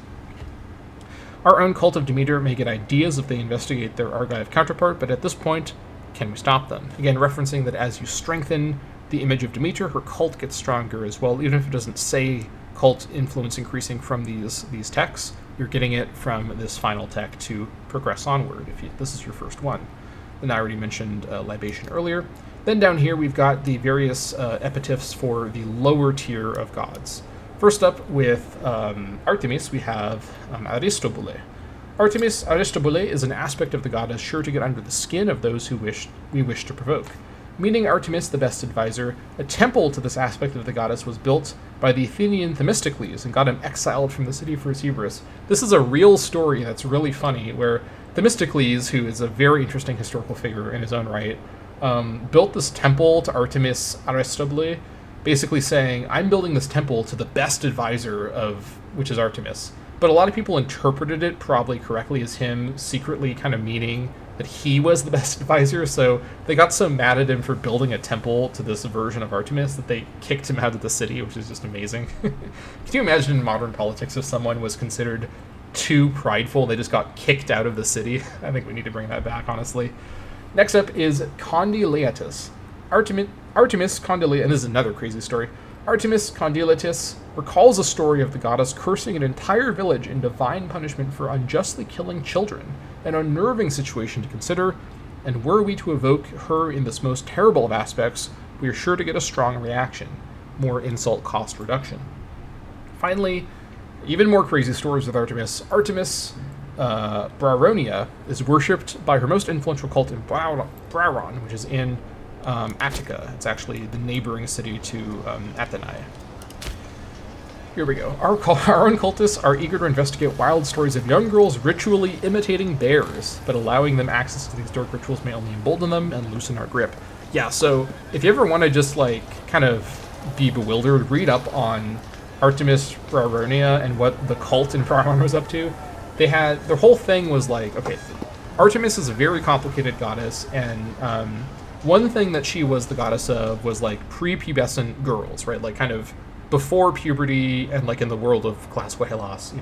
Our own cult of Demeter may get ideas if they investigate their Argive counterpart, but at this point, can we stop them? Again, referencing that as you strengthen the image of Demeter, her cult gets stronger as well, even if it doesn't say cult influence increasing from these texts, you're getting it from this final tech to progress onward, if this is your first one. And I already mentioned libation earlier. Then down here we've got the various epitaphs for the lower tier of gods. First up with Artemis, we have Aristobule. Artemis Aristobule is an aspect of the goddess sure to get under the skin of those who we wish to provoke. Meaning Artemis, the best advisor, a temple to this aspect of the goddess was built by the Athenian Themistocles and got him exiled from the city for his hubris. This is a real story that's really funny, where Themistocles, who is a very interesting historical figure in his own right, built this temple to Artemis Aristobule, basically saying, I'm building this temple to the best advisor which is Artemis. But a lot of people interpreted it probably correctly as him secretly kind of meaning that he was the best advisor, so they got so mad at him for building a temple to this version of Artemis that they kicked him out of the city, which is just amazing. Can you imagine in modern politics if someone was considered too prideful, they just got kicked out of the city? I think we need to bring that back, honestly. Next up is Condylaetus. Artemis Condylaetus, and this is another crazy story. Artemis Condylaetus recalls a story of the goddess cursing an entire village in divine punishment for unjustly killing children, an unnerving situation to consider, and were we to evoke her in this most terrible of aspects, we are sure to get a strong reaction, more insult cost reduction. Finally, even more crazy stories with Artemis. Artemis Brauronia is worshipped by her most influential cult in Brauron, which is in Attica. It's actually the neighboring city to Athenae. Here we go. Our own cultists are eager to investigate wild stories of young girls ritually imitating bears, but allowing them access to these dark rituals may only embolden them and loosen our grip. Yeah, so if you ever want to just kind of be bewildered, read up on Artemis Brauronia and what the cult in Brauron was up to. Their whole thing was okay, Artemis is a very complicated goddess, and one thing that she was the goddess of was prepubescent girls, right? Kind of before puberty, and in the world of classical Hellas,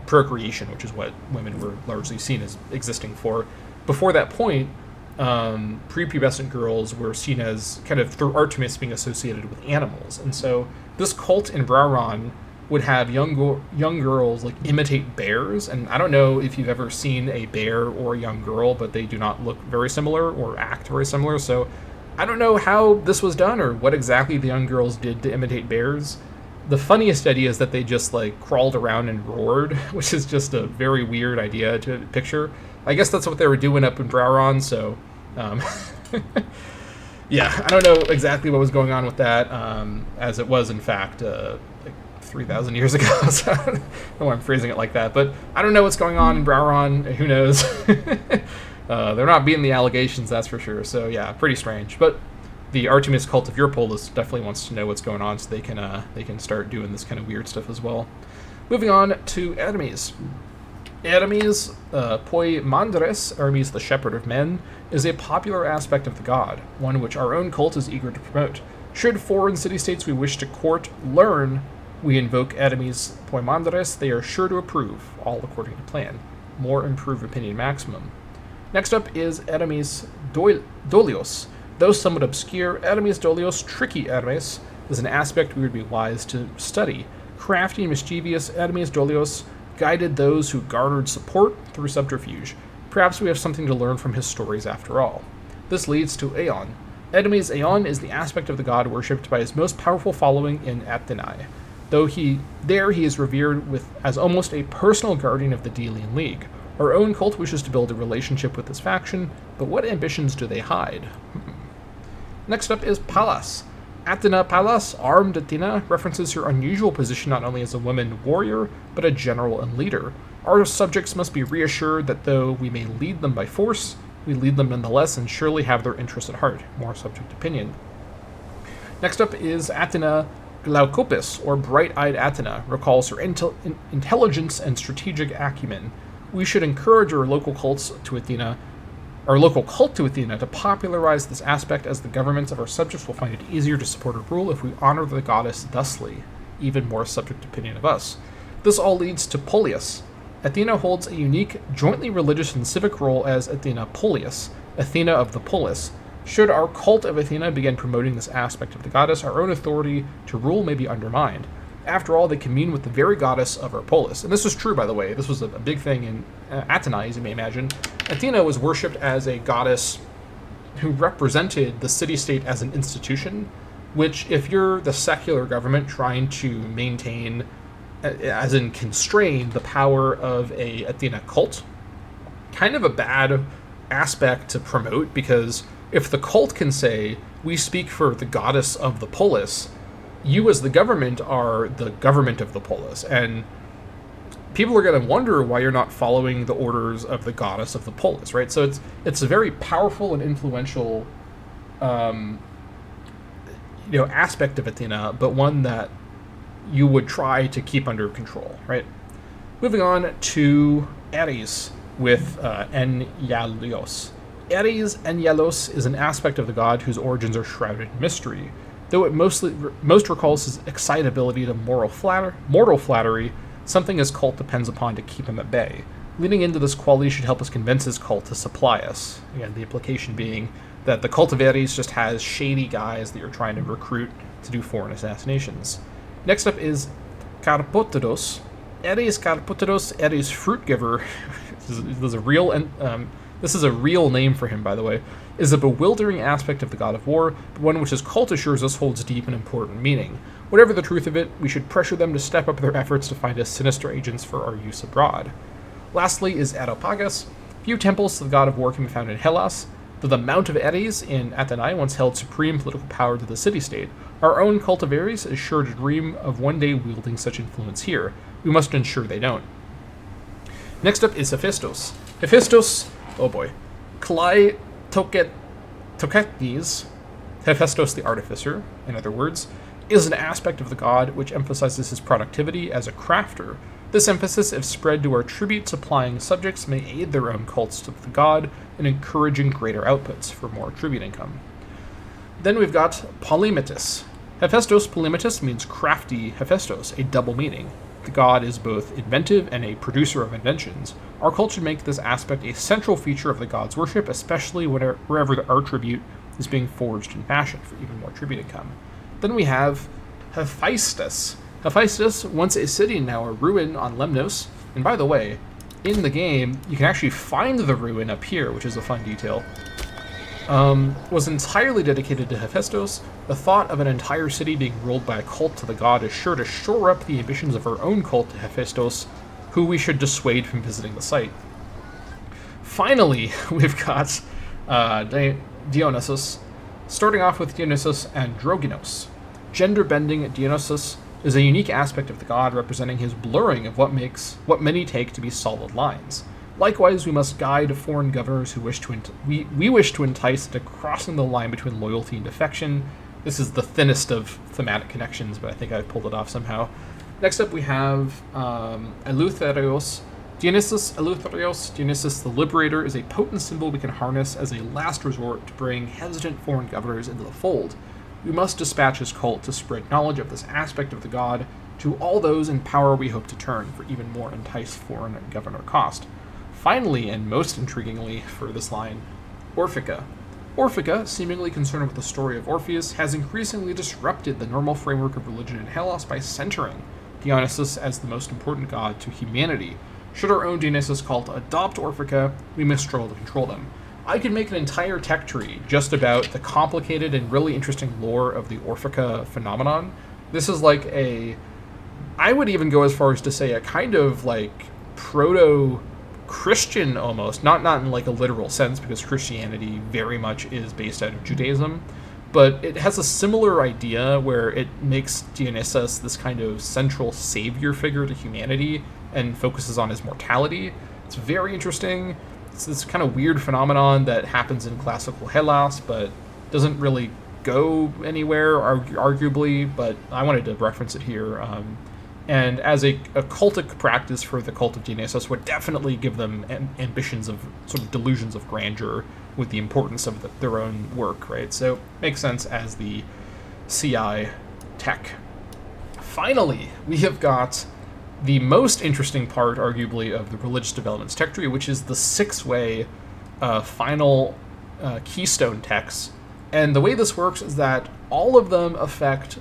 procreation, which is what women were largely seen as existing for. Before that point, prepubescent girls were seen as kind of through Artemis being associated with animals, and so this cult in Brauron would have young girls imitate bears, and I don't know if you've ever seen a bear or a young girl, but they do not look very similar or act very similar, so I don't know how this was done or what exactly the young girls did to imitate bears. The funniest idea is that they just crawled around and roared, which is just a very weird idea to picture. I guess that's what they were doing up in Brauron, so yeah, I don't know exactly what was going on with that, as it was in fact 3,000 years ago, so I don't know why I'm phrasing it like that, but I don't know what's going on in Brauron, who knows. They're not beating the allegations, that's for sure, so yeah, pretty strange. But the Artemis cult of Eurypylus definitely wants to know what's going on, so they can start doing this kind of weird stuff as well. Moving on to Hermes. Hermes Poimandres, Hermes the shepherd of men, is a popular aspect of the god, one which our own cult is eager to promote. Should foreign city-states we wish to court learn we invoke Hermes Poimandres, they are sure to approve, all according to plan. More improved opinion maximum. Next up is Hermes Dolios. Though somewhat obscure, Hermes Dolios, tricky Hermes, is an aspect we would be wise to study. Crafty and mischievous, Hermes Dolios guided those who garnered support through subterfuge. Perhaps we have something to learn from his stories after all. This leads to Aeon. Hermes Aeon is the aspect of the god worshipped by his most powerful following in Athenae. Though he is revered as almost a personal guardian of the Delian League. Our own cult wishes to build a relationship with this faction, but what ambitions do they hide? Next up is Pallas. Athena Pallas, armed Athena, references her unusual position not only as a woman warrior, but a general and leader. Our subjects must be reassured that though we may lead them by force, we lead them nonetheless and surely have their interests at heart. More subject opinion. Next up is Athena Glaukopis, or Bright-Eyed Athena, recalls her intelligence and strategic acumen. We should encourage our local cult to Athena to popularize this aspect, as the governments of our subjects will find it easier to support her rule if we honor the goddess thusly. Even more subject opinion of us. This all leads to Polius. Athena holds a unique, jointly religious and civic role as Athena Polius, Athena of the Polis. Should our cult of Athena begin promoting this aspect of the goddess, our own authority to rule may be undermined. After all, they commune with the very goddess of our polis. And this was true, by the way. This was a big thing in Athena, as you may imagine. Athena was worshipped as a goddess who represented the city-state as an institution, which, if you're the secular government trying to maintain, as in constrain, the power of a Athena cult, kind of a bad aspect to promote, because if the cult can say, we speak for the goddess of the polis, you as the government are the government of the polis, and people are going to wonder why you're not following the orders of the goddess of the polis, right? So it's a very powerful and influential aspect of Athena, but one that you would try to keep under control, right? Moving on to Ares with Enyalos. Ares Enyalos is an aspect of the god whose origins are shrouded in mystery. Though it most recalls his excitability to mortal flattery, something his cult depends upon to keep him at bay. Leading into this quality should help us convince his cult to supply us. Again, the implication being that the cult of Ares just has shady guys that you're trying to recruit to do foreign assassinations. Next up is Karpoteros. Ares Karpoteros, Ares fruit giver, this is a real name for him, by the way, is a bewildering aspect of the god of war, but one which his cult assures us holds deep and important meaning. Whatever the truth of it, we should pressure them to step up their efforts to find us sinister agents for our use abroad. Lastly is Areopagus. Few temples to the god of war can be found in Hellas, though the Mount of Ares in Athena once held supreme political power to the city-state. Our own cult of Ares is sure to dream of one day wielding such influence here. We must ensure they don't. Next up is Hephaestus. Hephaestus, oh boy, Klai Toketnes, Hephaestus the Artificer, in other words, is an aspect of the god which emphasizes his productivity as a crafter. This emphasis, if spread to our tribute-supplying subjects, may aid their own cults to the god in encouraging greater outputs for more tribute income. Then we've got Polymetus. Hephaestus Polymetus means crafty Hephaestus, a double meaning. The god is both inventive and a producer of inventions. Our cult should make this aspect a central feature of the god's worship, especially wherever our tribute is being forged in fashion for even more tribute income. Then we have Hephaestus. Hephaestus, once a city, now a ruin on Lemnos. And by the way, in the game, you can actually find the ruin up here, which is a fun detail. Was entirely dedicated to Hephaestus. The thought of an entire city being ruled by a cult to the god is sure to shore up the ambitions of our own cult to Hephaestus, who we should dissuade from visiting the site. Finally, we've got Dionysus. Starting off with Dionysus Androgynos. Gender-bending Dionysus is a unique aspect of the god, representing his blurring of what many take to be solid lines. Likewise, we must guide foreign governors who wish to we wish to entice into crossing the line between loyalty and defection. This is the thinnest of thematic connections, but I think I've pulled it off somehow. Next up, we have Eleutherios. Dionysus Eleutherios, Dionysus the Liberator, is a potent symbol we can harness as a last resort to bring hesitant foreign governors into the fold. We must dispatch his cult to spread knowledge of this aspect of the god to all those in power we hope to turn for even more enticed foreign governor cost. Finally, and most intriguingly for this line, Orphica. Orphica, seemingly concerned with the story of Orpheus, has increasingly disrupted the normal framework of religion in Hellas by centering Dionysus as the most important god to humanity. Should our own Dionysus cult adopt Orphica, we must struggle to control them. I could make an entire tech tree just about the complicated and really interesting lore of the Orphica phenomenon. This is like I would even go as far as to say a kind of like proto-Christian almost, not in like a literal sense, because Christianity very much is based out of Judaism, but it has a similar idea where it makes Dionysus this kind of central savior figure to humanity and focuses on his mortality. It's very interesting. It's this kind of weird phenomenon that happens in classical Hellas, but doesn't really go anywhere, arguably, but I wanted to reference it here. And as a cultic practice for the cult of Dionysus would definitely give them ambitions of sort of delusions of grandeur with the importance of their own work, right? So makes sense as the CI tech. Finally, we have got the most interesting part, arguably, of the religious developments tech tree, which is the six-way final keystone techs. And the way this works is that all of them affect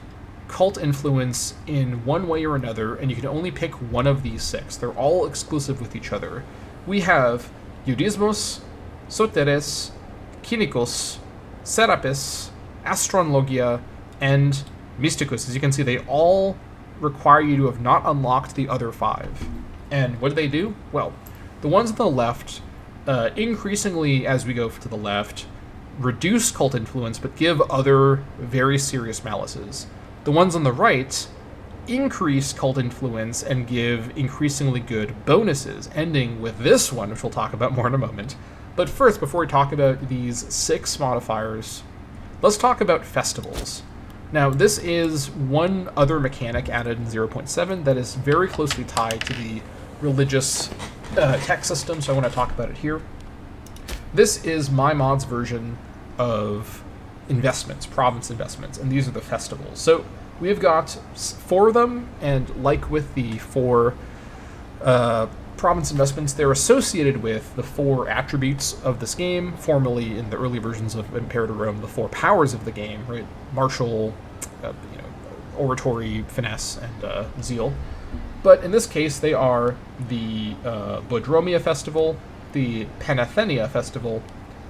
cult influence in one way or another, and you can only pick one of these six. They're all exclusive with each other. We have Eudismos, Soteres, Kynikos, Serapis, Astronlogia, and Mysticus. As you can see, they all require you to have not unlocked the other five. And what do they do? Well, the ones on the left, increasingly as we go to the left, reduce cult influence but give other very serious malices. The ones on the right increase cult influence and give increasingly good bonuses, ending with this one, which we'll talk about more in a moment. But first, before we talk about these six modifiers, let's talk about festivals. Now, this is one other mechanic added in 0.7 that is very closely tied to the religious tech system, so I want to talk about it here. This is my mod's version of investments, province investments, and these are the festivals. So we've got four of them, and like with the four province investments, they're associated with the four attributes of this game, formerly in the early versions of Imperator Rome, the four powers of the game, right? Martial, oratory, finesse, and zeal. But in this case, they are the Bodromia Festival, the Panathenia Festival,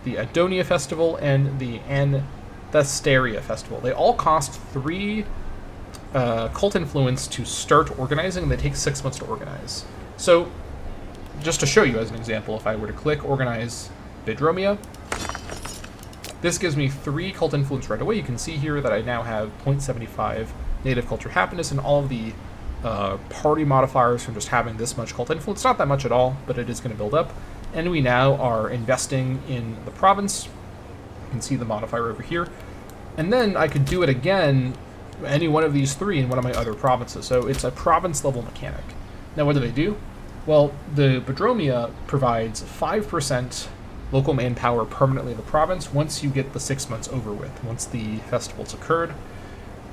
the Adonia Festival, and the Anthesteria Festival. They all cost 3 cult influence to start organizing, and they take 6 months to organize. So, just to show you as an example, if I were to click Organize Bodromia, this gives me 3 cult influence right away. You can see here that I now have 0.75 native culture happiness, and all of the party modifiers from just having this much cult influence. Not that much at all, but it is going to build up. And we now are investing in the province. You can see the modifier over here. And then I could do it again, any one of these 3 in one of my other provinces. So it's a province level mechanic. Now what do? Well, the Bodromia provides 5% local manpower permanently in the province once you get the 6 months over with, once the festival's occurred.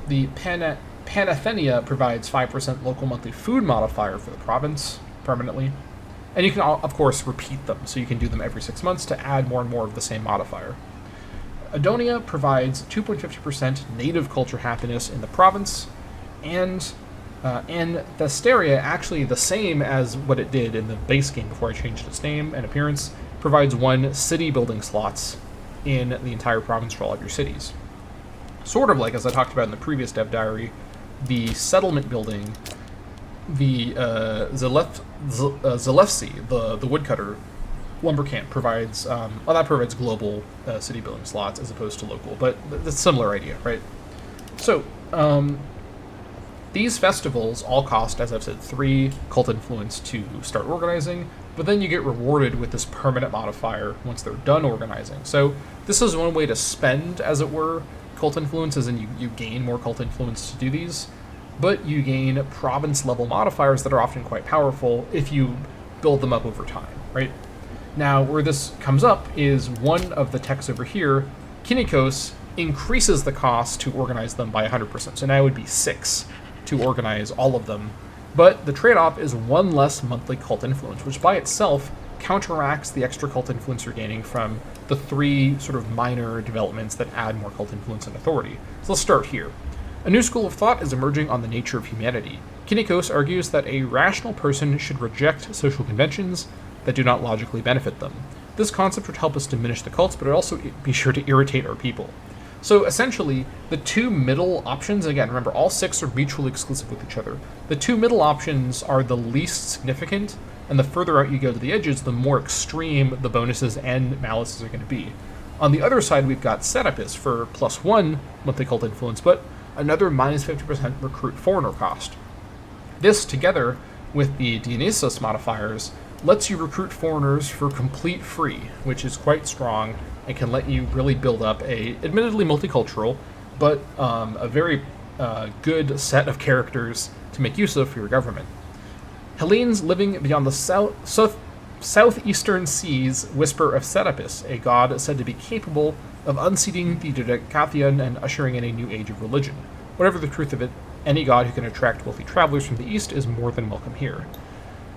The Panathenia provides 5% local monthly food modifier for the province permanently. And you can, of course, repeat them, so you can do them every 6 months to add more and more of the same modifier. Adonia provides 2.50% native culture happiness in the province, and Anthesteria, actually the same as what it did in the base game before I changed its name and appearance, provides 1 city building slots in the entire province for all of your cities. Sort of like, as I talked about in the previous dev diary, the settlement building, the Zalefsi, the woodcutter lumber camp, provides that provides global city building slots as opposed to local, but it's a similar idea, right? So these festivals all cost, as I've said, 3 cult influence to start organizing, but then you get rewarded with this permanent modifier once they're done organizing. So this is one way to spend, as it were, cult influence, as in you gain more cult influence to do these, but you gain province-level modifiers that are often quite powerful if you build them up over time, right? Now, where this comes up is one of the techs over here, Kynikos, increases the cost to organize them by 100%. So now it would be 6 to organize all of them. But the trade-off is 1 less monthly cult influence, which by itself counteracts the extra cult influence you're gaining from the 3 sort of minor developments that add more cult influence and authority. So let's start here. A new school of thought is emerging on the nature of humanity. Kynikos argues that a rational person should reject social conventions that do not logically benefit them. This concept would help us diminish the cults, but it would also be sure to irritate our people. So essentially, the 2 middle options, again, remember, all 6 are mutually exclusive with each other. The 2 middle options are the least significant, and the further out you go to the edges, the more extreme the bonuses and malices are going to be. On the other side, we've got Serapis for +1 monthly cult influence, but another -50% recruit foreigner cost. This, together with the Dionysus modifiers, lets you recruit foreigners for complete free, which is quite strong and can let you really build up a, admittedly multicultural, but a very good set of characters to make use of for your government. Hellenes living beyond the southeastern seas whisper of Serapis, a god said to be capable of unseating the Dodecatheon and ushering in a new age of religion. Whatever the truth of it, any god who can attract wealthy travelers from the east is more than welcome here.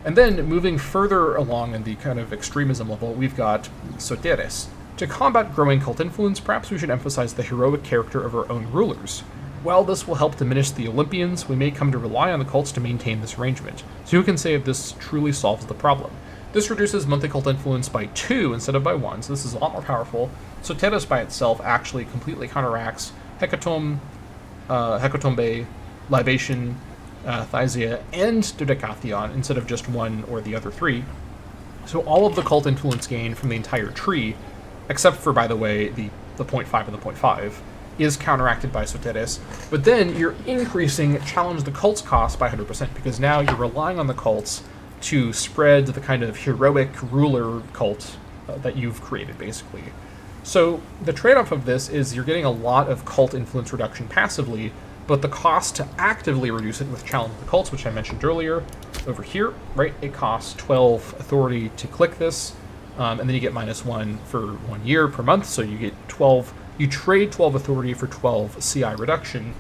And then, moving further along in the kind of extremism level, we've got Soteres. To combat growing cult influence, perhaps we should emphasize the heroic character of our own rulers. While this will help diminish the Olympians, we may come to rely on the cults to maintain this arrangement. So who can say if this truly solves the problem? This reduces monthly cult influence by 2 instead of by 1, so this is a lot more powerful. Soteres by itself actually completely counteracts Hecatombe, Libation, Thysia, and Dodecatheon instead of just one or the other 3. So all of the cult influence gain from the entire tree, except for, by the way, the 0.5 and the 0.5, is counteracted by Soteres. But then you're increasing Challenge the Cults cost by 100%, because now you're relying on the cults to spread the kind of heroic ruler cult that you've created, basically. So the trade-off of this is you're getting a lot of cult influence reduction passively, but the cost to actively reduce it with Challenge the Cults, which I mentioned earlier, over here, right, it costs 12 authority to click this, and then you get -1 for 1 year per month, so you get 12, you trade 12 authority for 12 CI reduction,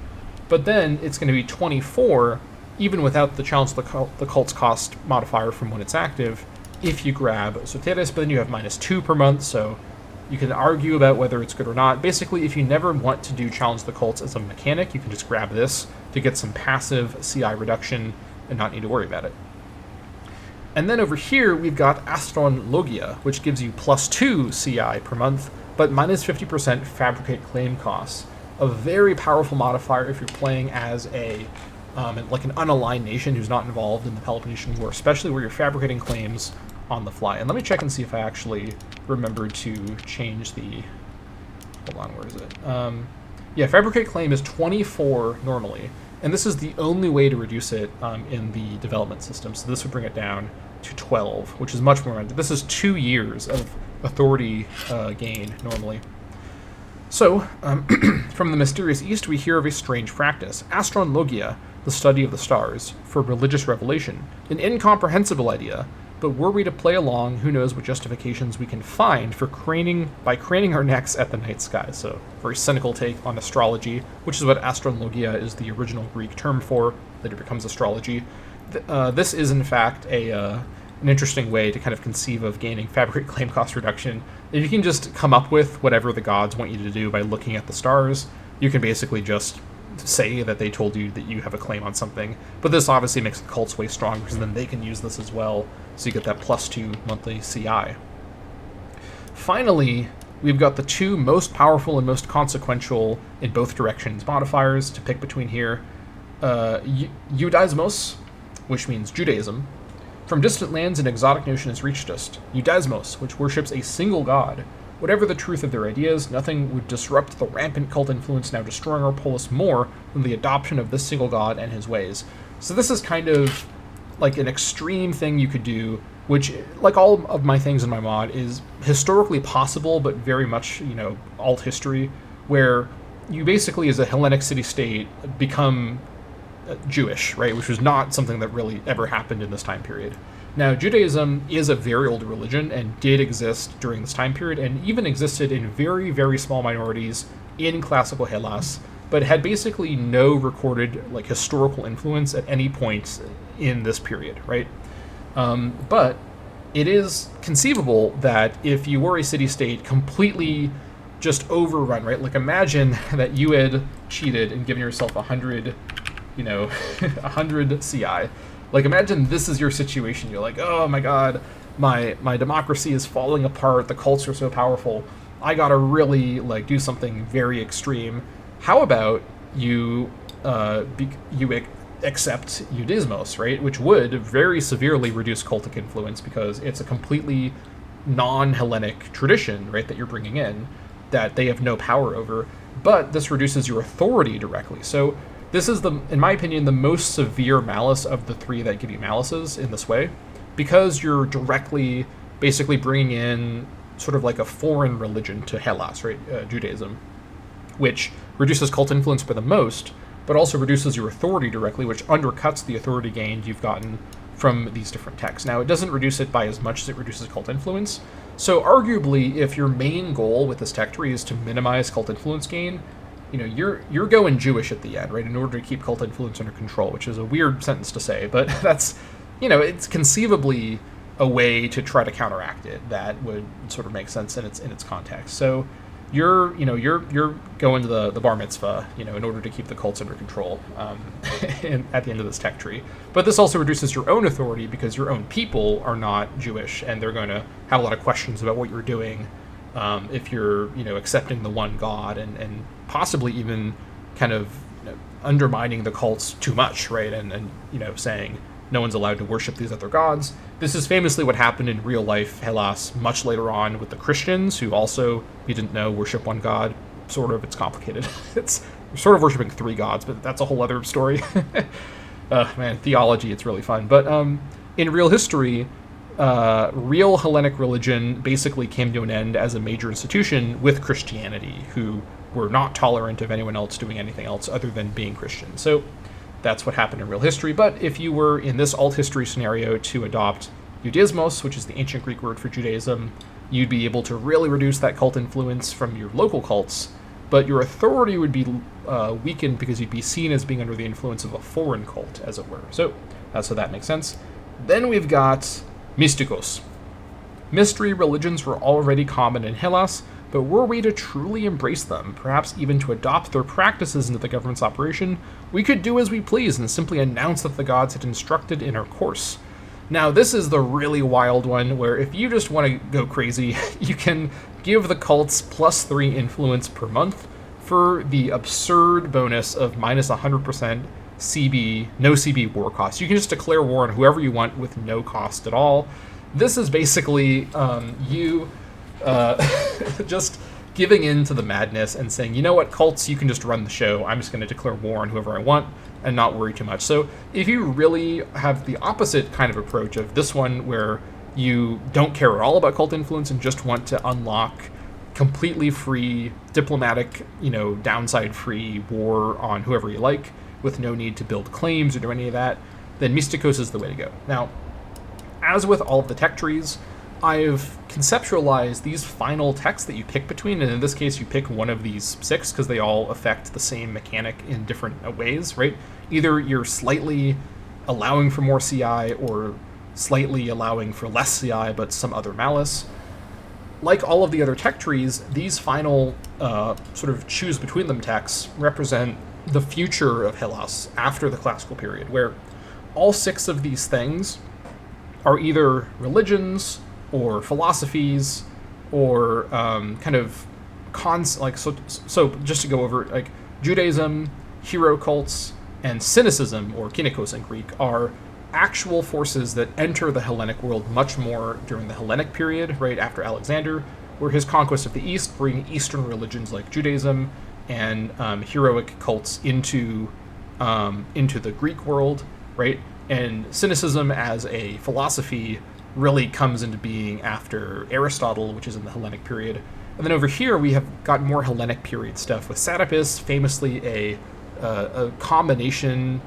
but then it's going to be 24, even without the Challenge the Cults cost modifier from when it's active, if you grab Soteres, but then you have -2 per month, so you can argue about whether it's good or not. Basically, if you never want to do Challenge the Cults as a mechanic, you can just grab this to get some passive CI reduction and not need to worry about it. And then over here, we've got Astron Logia, which gives you +2 CI per month, but -50% fabricate claim costs. A very powerful modifier if you're playing as a like an unaligned nation who's not involved in the Peloponnesian War, especially where you're fabricating claims on the fly. And let me check and see if I actually remembered to change the... Hold on, where is it? Yeah, fabricate claim is 24 normally, and this is the only way to reduce it in the development system. So this would bring it down to 12, which is much more. This is 2 years of authority gain normally. So, from the mysterious east, we hear of a strange practice, Astron Logia, the study of the stars, for religious revelation. An incomprehensible idea, but were we to play along, who knows what justifications we can find for craning our necks at the night sky. So, very cynical take on astrology, which is what Astron Logia is the original Greek term for, later becomes astrology. This is, in fact, an interesting way to kind of conceive of gaining fabricate claim cost reduction. If you can just come up with whatever the gods want you to do by looking at the stars, you can basically just say that they told you that you have a claim on something. But this obviously makes the cults way stronger, because then they can use this as well, so you get that +2 monthly CI. Finally, we've got the 2 most powerful and most consequential in both directions modifiers to pick between here. Judaismos, which means Judaism. From distant lands, an exotic notion has reached us. Judaismos, which worships a single god. Whatever the truth of their ideas, nothing would disrupt the rampant cult influence now destroying our polis more than the adoption of this single god and his ways. So this is kind of like an extreme thing you could do, which, like all of my things in my mod, is historically possible, but very much, alt history, where you basically, as a Hellenic city-state, become Jewish, right? Which was not something that really ever happened in this time period. Now, Judaism is a very old religion and did exist during this time period, and even existed in very, very small minorities in classical Hellas, but had basically no recorded historical influence at any point in this period, right? But it is conceivable that if you were a city-state completely just overrun, right? Like, imagine that you had cheated and given yourself 100 CI. Like, imagine this is your situation. You're like, oh my god, my democracy is falling apart. The cults are so powerful. I gotta really do something very extreme. How about you accept Judaismos, right? Which would very severely reduce cultic influence, because it's a completely non-Hellenic tradition, right, that you're bringing in, that they have no power over. But this reduces your authority directly. So this is, in my opinion, the most severe malice of the 3 that give you malices in this way. because you're directly basically bringing in sort of like a foreign religion to Hellas, right? Judaism, which reduces cult influence by the most, but also reduces your authority directly, which undercuts the authority gained you've gotten from these different texts. Now, it doesn't reduce it by as much as it reduces cult influence. So arguably, if your main goal with this tech tree is to minimize cult influence gain, you're going Jewish at the end, right? In order to keep cult influence under control, which is a weird sentence to say, but that's, it's conceivably a way to try to counteract it that would sort of make sense in its context. So you're going to the bar mitzvah, in order to keep the cults under control at the end of this tech tree. But this also reduces your own authority because your own people are not Jewish, and they're going to have a lot of questions about what you're doing if you're, accepting the one God and possibly even kind of undermining the cults too much, right? And saying no one's allowed to worship these other gods. This is famously what happened in real life Hellas much later on with the Christians, who also, we didn't know, worship one god. Sort of, it's complicated. It's sort of worshiping three gods, but that's a whole other story. Man, theology, it's really fun. But in real history, real Hellenic religion basically came to an end as a major institution with Christianity, who were not tolerant of anyone else doing anything else other than being Christian. So that's what happened in real history. But if you were in this alt history scenario to adopt Judaismos, which is the ancient Greek word for Judaism, you'd be able to really reduce that cult influence from your local cults, but your authority would be weakened because you'd be seen as being under the influence of a foreign cult, as it were. So that makes sense. Then we've got mystikos. Mystery religions were already common in Hellas, but were we to truly embrace them, perhaps even to adopt their practices into the government's operation, we could do as we please and simply announce that the gods had instructed in our course. Now, this is the really wild one, where if you just want to go crazy, you can give the cults +3 influence per month for the absurd bonus of minus 100% CB, no CB war cost. You can just declare war on whoever you want with no cost at all. This is basically you just giving in to the madness and saying, you know what, cults, you can just run the show. I'm just going to declare war on whoever I want and not worry too much. So if you really have the opposite kind of approach of this one, where you don't care at all about cult influence and just want to unlock completely free, diplomatic, downside-free war on whoever you like with no need to build claims or do any of that, then Mystikos is the way to go. Now, as with all of the tech trees, I've conceptualized these final texts that you pick between, and in this case you pick one of these 6 because they all affect the same mechanic in different ways, right? Either you're slightly allowing for more CI or slightly allowing for less CI but some other malice. Like all of the other tech trees, these final sort of choose between them texts represent the future of Hellas after the classical period, where all 6 of these things are either religions or philosophies or kind of so just to go over, like Judaism, hero cults, and cynicism, or kynikos in Greek, are actual forces that enter the Hellenic world much more during the Hellenic period, right after Alexander, where his conquest of the East bring Eastern religions like Judaism and heroic cults into the Greek world, right? And cynicism as a philosophy really comes into being after Aristotle, which is in the Hellenic period. And then over here we have got more Hellenic period stuff with Satypus, famously a combination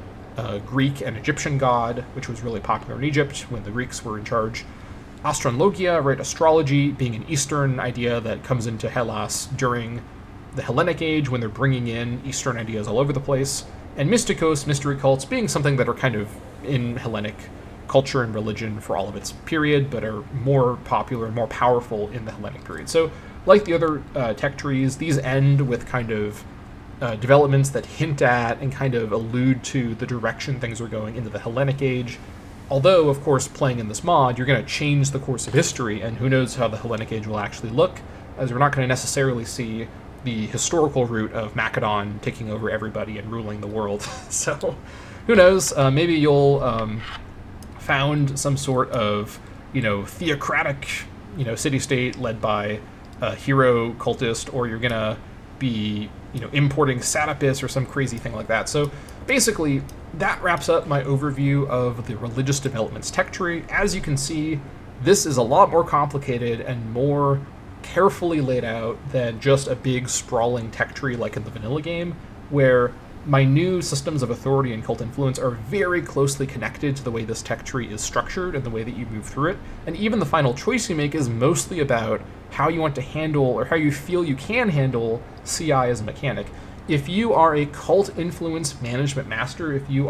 Greek and Egyptian god, which was really popular in Egypt when the Greeks were in charge. Astrologia, right, astrology being an Eastern idea that comes into Hellas during the Hellenic age when they're bringing in Eastern ideas all over the place. And mystikos, mystery cults, being something that are kind of in Hellenic culture and religion for all of its period, but are more popular and more powerful in the Hellenic period. So, like the other tech trees, these end with kind of developments that hint at and kind of allude to the direction things are going into the Hellenic age. Although, of course, playing in this mod, you're going to change the course of history, and who knows how the Hellenic age will actually look, as we're not going to necessarily see the historical route of Macedon taking over everybody and ruling the world. So, who knows? Maybe you'll found some sort of, theocratic, city-state led by a hero cultist, or you're gonna be, importing Satypus or some crazy thing like that. So basically, that wraps up my overview of the religious developments tech tree. As you can see, this is a lot more complicated and more carefully laid out than just a big sprawling tech tree like in the vanilla game, where my new systems of authority and cult influence are very closely connected to the way this tech tree is structured and the way that you move through it. And even the final choice you make is mostly about how you want to handle, or how you feel you can handle, CI as a mechanic. If you are a cult influence management master, if you've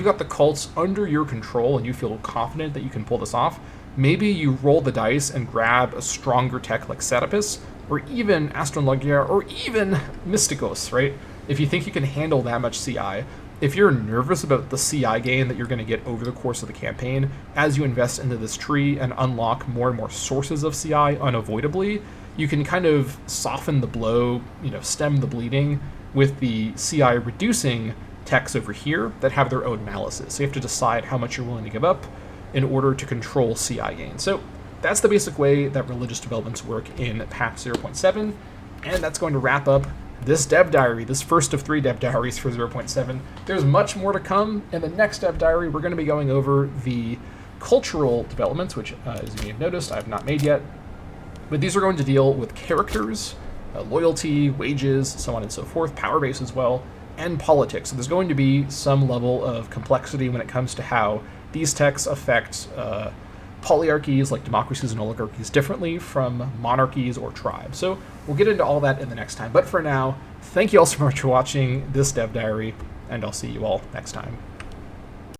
got the cults under your control and you feel confident that you can pull this off, maybe you roll the dice and grab a stronger tech like Setipus, or even Astrologia, or even Mysticos, right? If you think you can handle that much CI, if you're nervous about the CI gain that you're going to get over the course of the campaign, as you invest into this tree and unlock more and more sources of CI unavoidably, you can kind of soften the blow, stem the bleeding with the CI reducing techs over here that have their own malices. So you have to decide how much you're willing to give up in order to control CI gain. So that's the basic way that religious developments work in patch 0.7, and that's going to wrap up this dev diary, this first of 3 dev diaries for 0.7. There's much more to come. In the next dev diary, we're going to be going over the cultural developments, which, as you may have noticed, I have not made yet. But these are going to deal with characters, loyalty, wages, so on and so forth, power base as well, and politics. So there's going to be some level of complexity when it comes to how these techs affect polyarchies like democracies and oligarchies differently from monarchies or tribes. So we'll get into all that in the next time. But for now, thank you all so much for watching this dev diary, and I'll see you all next time.